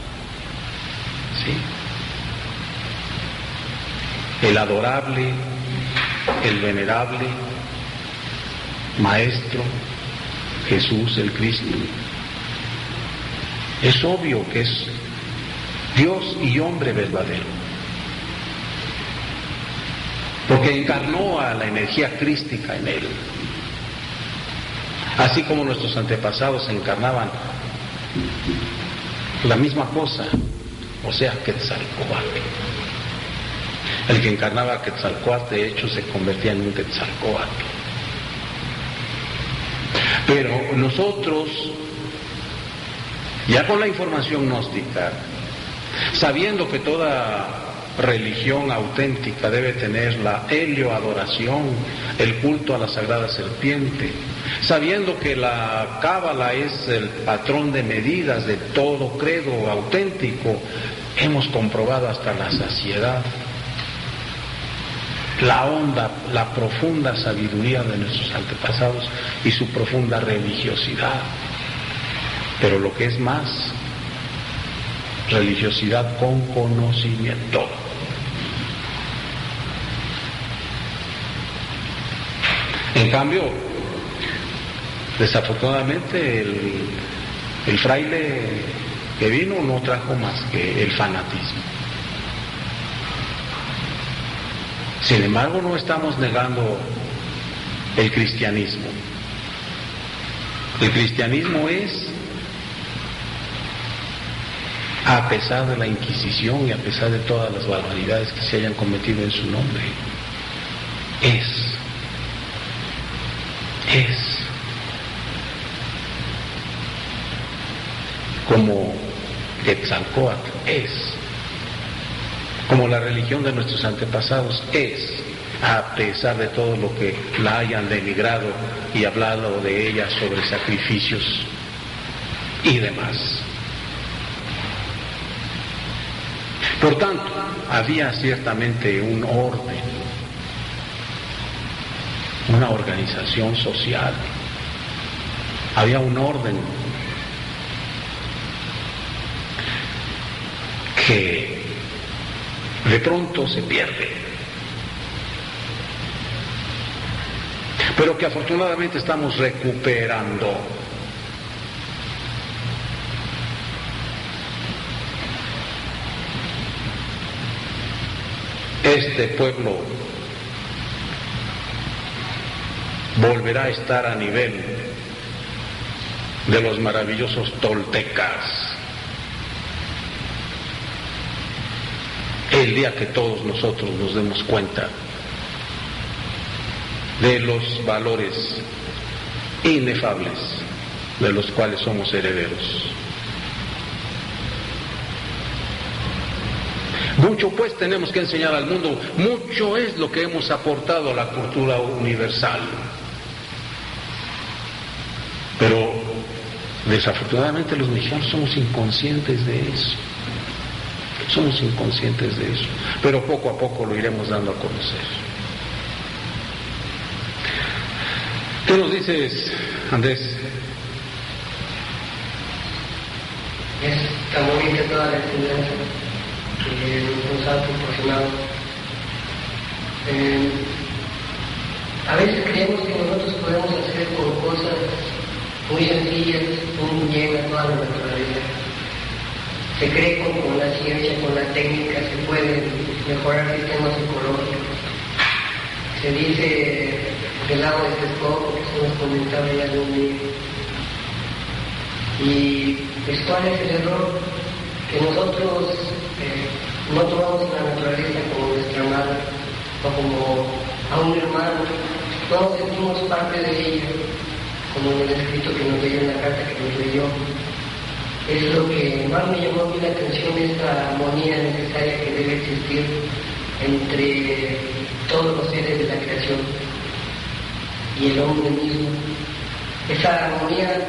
¿Sí? El adorable, el venerable Maestro Jesús el Cristo. Es obvio que es Dios y hombre verdadero, porque encarnó a la energía crística en él, así como nuestros antepasados encarnaban la misma cosa, o sea, Quetzalcóatl. El que encarnaba a Quetzalcóatl, de hecho, se convertía en un Quetzalcóatl. Pero nosotros, ya con la información gnóstica, sabiendo que toda religión auténtica debe tener la helioadoración, el culto a la sagrada serpiente, sabiendo que la cábala es el patrón de medidas de todo credo auténtico, hemos comprobado hasta la saciedad la honda, la profunda sabiduría de nuestros antepasados y su profunda religiosidad. Pero lo que es más, religiosidad con conocimiento. En cambio, desafortunadamente el fraile que vino no trajo más que el fanatismo. Sin embargo, no estamos negando el cristianismo. El cristianismo es, a pesar de la Inquisición y a pesar de todas las barbaridades que se hayan cometido en su nombre, es como Quetzalcóatl es, como la religión de nuestros antepasados es, a pesar de todo lo que la hayan denigrado y hablado de ella sobre sacrificios y demás. Por tanto, había ciertamente un orden, una organización social, había un orden que de pronto se pierde, pero que afortunadamente estamos recuperando. Este pueblo volverá a estar a nivel de los maravillosos toltecas el día que todos nosotros nos demos cuenta de los valores inefables de los cuales somos herederos. Mucho pues tenemos que enseñar al mundo, mucho es lo que hemos aportado a la cultura universal. Pero desafortunadamente los mexicanos somos inconscientes de eso. Somos inconscientes de eso. Pero poco a poco lo iremos dando a conocer. ¿Qué nos dices, Andrés? Está bonita toda la enseñanza que nos ha proporcionado. A veces creemos que nosotros podemos hacer con cosas muy sencillas, un bien a toda la naturaleza. Se cree con la ciencia, con la técnica, se pueden mejorar sistemas ecológicos. Se dice del lago de Texcoco, que se nos comentaba ya de un día. Y ¿cuál es el error? Que nosotros no tomamos a la naturaleza como nuestra madre o como a un hermano, no nos sentimos parte de ella, como en el escrito que nos leyó, en la carta que nos leyó. Es lo que más me llamó a mí la atención, esta armonía necesaria que debe existir entre todos los seres de la creación y el hombre mismo. Esa armonía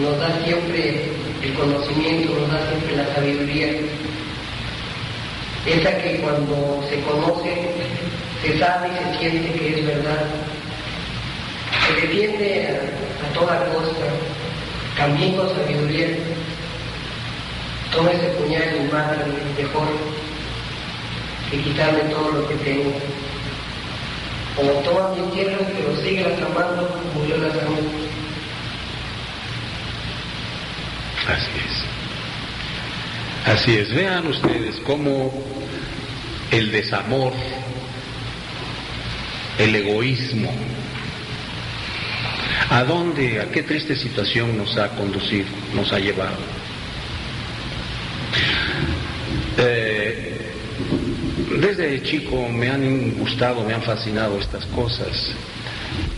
nos da siempre el conocimiento, nos da siempre la sabiduría, esa que cuando se conoce, se sabe y se siente que es verdad, se defiende a toda costa, también con sabiduría. Toma ese puñal y mátame, mejor que quitarme todo lo que tengo. O toma mis tierras, pero síguelas amando como yo las amo. Así es. Así es. Vean ustedes cómo el desamor, el egoísmo, a qué triste situación nos ha conducido, nos ha llevado. Desde chico me han gustado, me han fascinado estas cosas.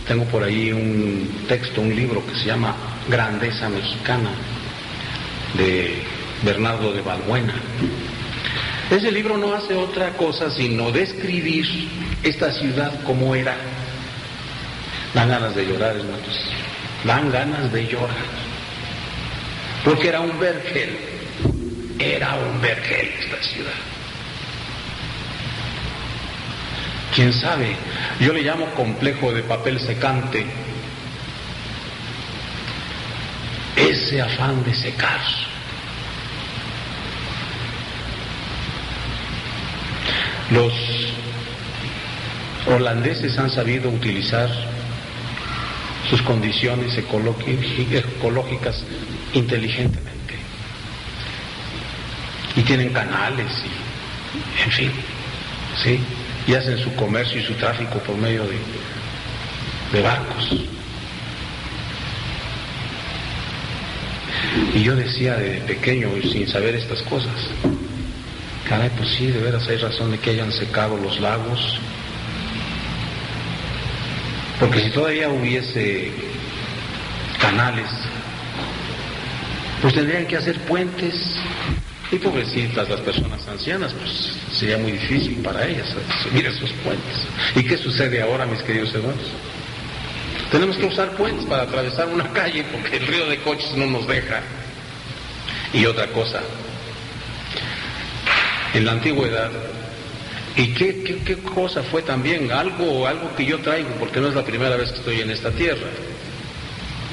Tengo por ahí un texto, un libro que se llama Grandeza Mexicana, de Bernardo de Balbuena. Ese libro no hace otra cosa sino describir esta ciudad como era. Dan ganas de llorar, hermanos. Dan ganas de llorar. Porque era un vergel. Era un vergel esta ciudad. ¿Quién sabe? Yo le llamo complejo de papel secante. Ese afán de secar. Los holandeses han sabido utilizar sus condiciones ecológicas inteligentemente. Y tienen canales y, en fin, ¿sí? Y hacen su comercio y su tráfico por medio de barcos. Y yo decía de pequeño, sin saber estas cosas, caray, pues sí, de veras hay razón de que hayan secado los lagos, porque si todavía hubiese canales, pues tendrían que hacer puentes Y pobrecitas las personas ancianas, pues sería muy difícil para ellas subir esos puentes. ¿Y qué sucede ahora, mis queridos hermanos? Tenemos que usar puentes para atravesar una calle porque el río de coches no nos deja. Y otra cosa, en la antigüedad, ¿y qué cosa fue también? Algo que yo traigo, porque no es la primera vez que estoy en esta tierra.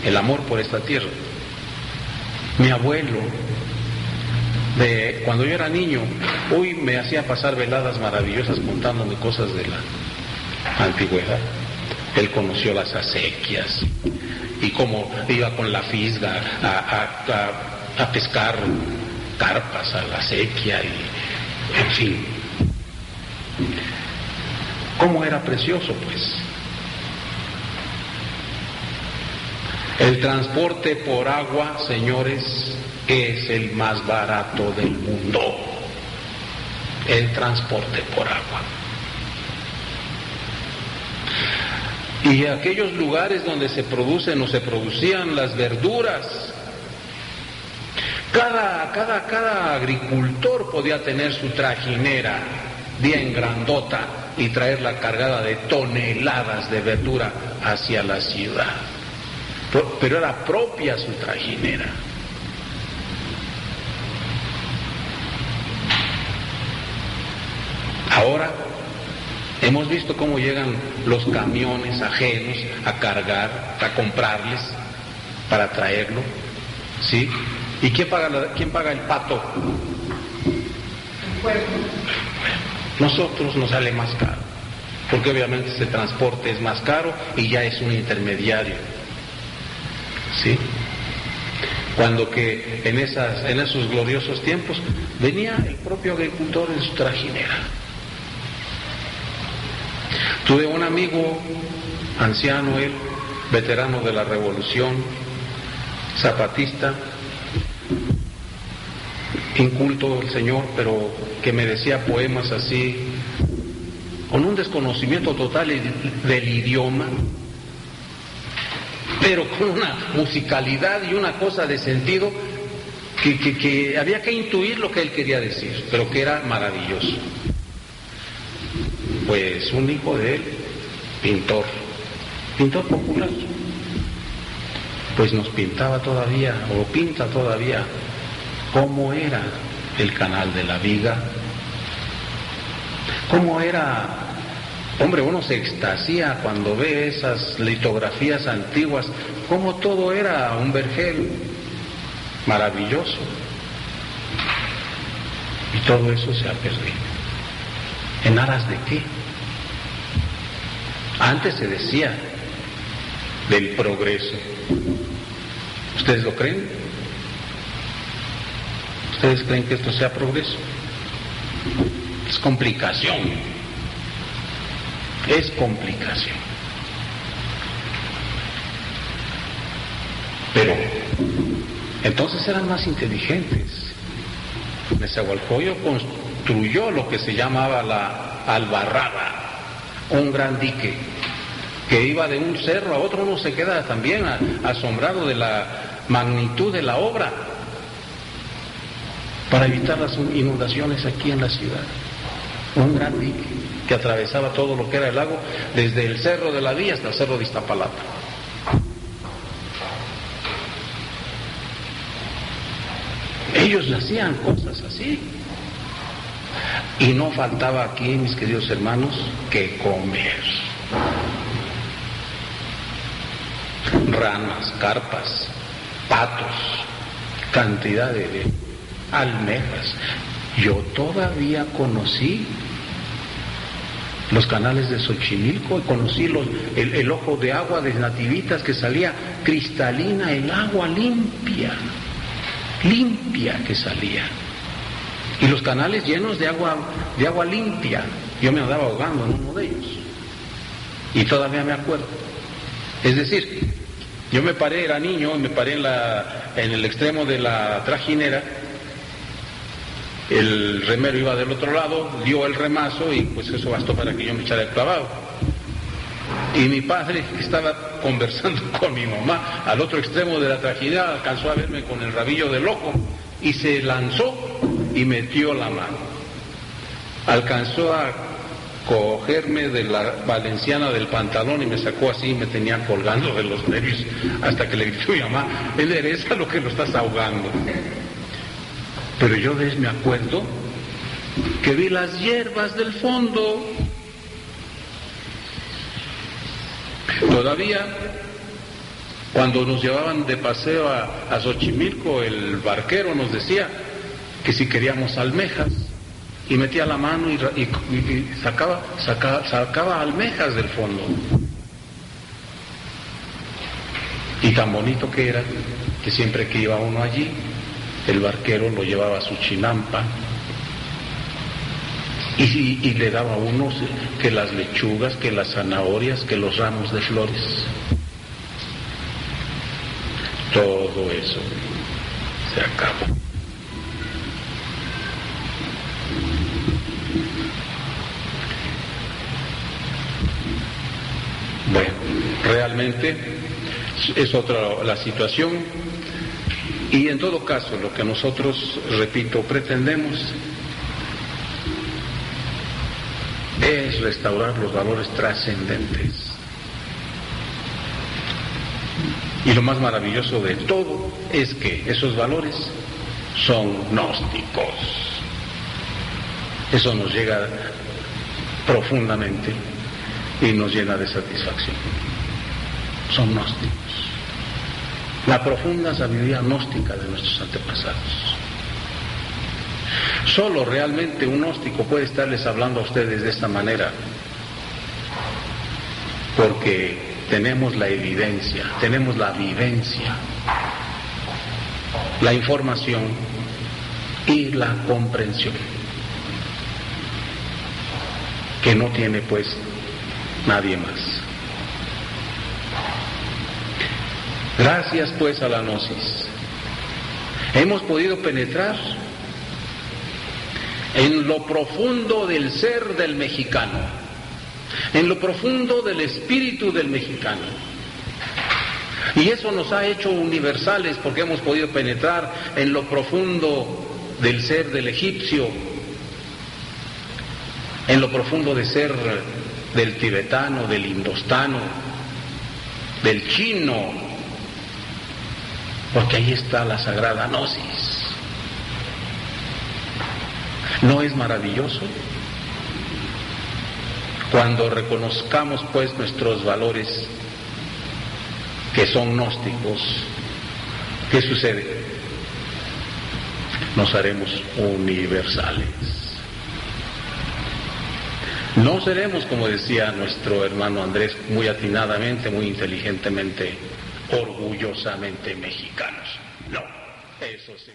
El amor por esta tierra. Mi abuelo, cuando yo era niño, hoy me hacía pasar veladas maravillosas contándome cosas de la antigüedad. Él conoció las acequias y cómo iba con la fisga a pescar carpas a la acequia y, en fin. ¿Cómo era precioso, pues? El transporte por agua, señores, es el más barato del mundo. El transporte por agua. Y aquellos lugares donde se producen o se producían las verduras, cada agricultor podía tener su trajinera bien grandota y traerla cargada de toneladas de verdura hacia la ciudad. Pero era propia su trajinera. Ahora hemos visto cómo llegan los camiones ajenos a cargar, a comprarles para traerlo, ¿sí? ¿Y quién paga el pato? El pueblo. Nosotros nos sale más caro, porque obviamente ese transporte es más caro y ya es un intermediario, ¿sí? Cuando que en esos gloriosos tiempos venía el propio agricultor en su trajinera. Tuve un amigo anciano, él, veterano de la Revolución, zapatista, inculto el señor, pero que me decía poemas así, con un desconocimiento total del idioma, pero con una musicalidad y una cosa de sentido que había que intuir lo que él quería decir, pero que era maravilloso. Pues un hijo de él, pintor popular, pues nos pintaba todavía, o pinta todavía, cómo era el Canal de la Viga, cómo era, hombre, uno se extasía cuando ve esas litografías antiguas, cómo todo era un vergel maravilloso, y todo eso se ha perdido. ¿En aras de qué? Antes se decía del progreso. ¿Ustedes lo creen? ¿Ustedes creen que esto sea progreso? Es complicación. Es complicación. Pero entonces eran más inteligentes. Nezahualcóyotl construyó lo que se llamaba la Albarrada, un gran dique que iba de un cerro a otro. Uno se queda también asombrado de la magnitud de la obra para evitar las inundaciones aquí en la ciudad. Un gran dique que atravesaba todo lo que era el lago, desde el cerro de la Villa hasta el cerro de Iztapalapa. Ellos hacían cosas así. Y no faltaba aquí, mis queridos hermanos, que comer. Ranas, carpas, patos, cantidad de almejas. Yo todavía conocí los canales de Xochimilco y conocí el ojo de agua de Nativitas, que salía cristalina, el agua limpia que salía. Y los canales llenos de agua limpia. Yo me andaba ahogando en uno de ellos. Y todavía me acuerdo. Es decir, yo me paré, era niño, me paré en el extremo de la trajinera. El remero iba del otro lado, dio el remazo y pues eso bastó para que yo me echara el clavado. Y mi padre, que estaba conversando con mi mamá al otro extremo de la trajinera, alcanzó a verme con el rabillo del ojo y se lanzó y metió la mano. Alcanzó a cogerme de la valenciana del pantalón y me sacó así y me tenía colgando de los nervios hasta que le gritó mi mamá, endereza lo que lo estás ahogando. Pero yo de él me acuerdo que vi las hierbas del fondo. Todavía cuando nos llevaban de paseo a Xochimilco, el barquero nos decía que si queríamos almejas, y metía la mano y sacaba almejas del fondo. Y tan bonito que era, que siempre que iba uno allí, el barquero lo llevaba a su chinampa y le daba a uno que las lechugas, que las zanahorias, que los ramos de flores. Todo eso se acabó. Bueno, realmente es otra la situación, y en todo caso lo que nosotros, repito, pretendemos es restaurar los valores trascendentes. Y lo más maravilloso de todo es que esos valores son gnósticos. Eso nos llega profundamente y nos llena de satisfacción. Son gnósticos. La profunda sabiduría gnóstica de nuestros antepasados. Solo realmente un gnóstico puede estarles hablando a ustedes de esta manera, porque tenemos la evidencia, tenemos la vivencia, la información y la comprensión, que no tiene pues nadie más. Gracias pues a la gnosis hemos podido penetrar en lo profundo del ser del mexicano, en lo profundo del espíritu del mexicano. Y eso nos ha hecho universales, porque hemos podido penetrar en lo profundo del ser del egipcio, en lo profundo de ser del tibetano, del indostano, del chino, porque ahí está la sagrada gnosis. ¿No es maravilloso? Cuando reconozcamos pues nuestros valores que son gnósticos, ¿qué sucede? Nos haremos universales. No seremos, como decía nuestro hermano Andrés, muy atinadamente, muy inteligentemente, orgullosamente mexicanos. No, eso sí.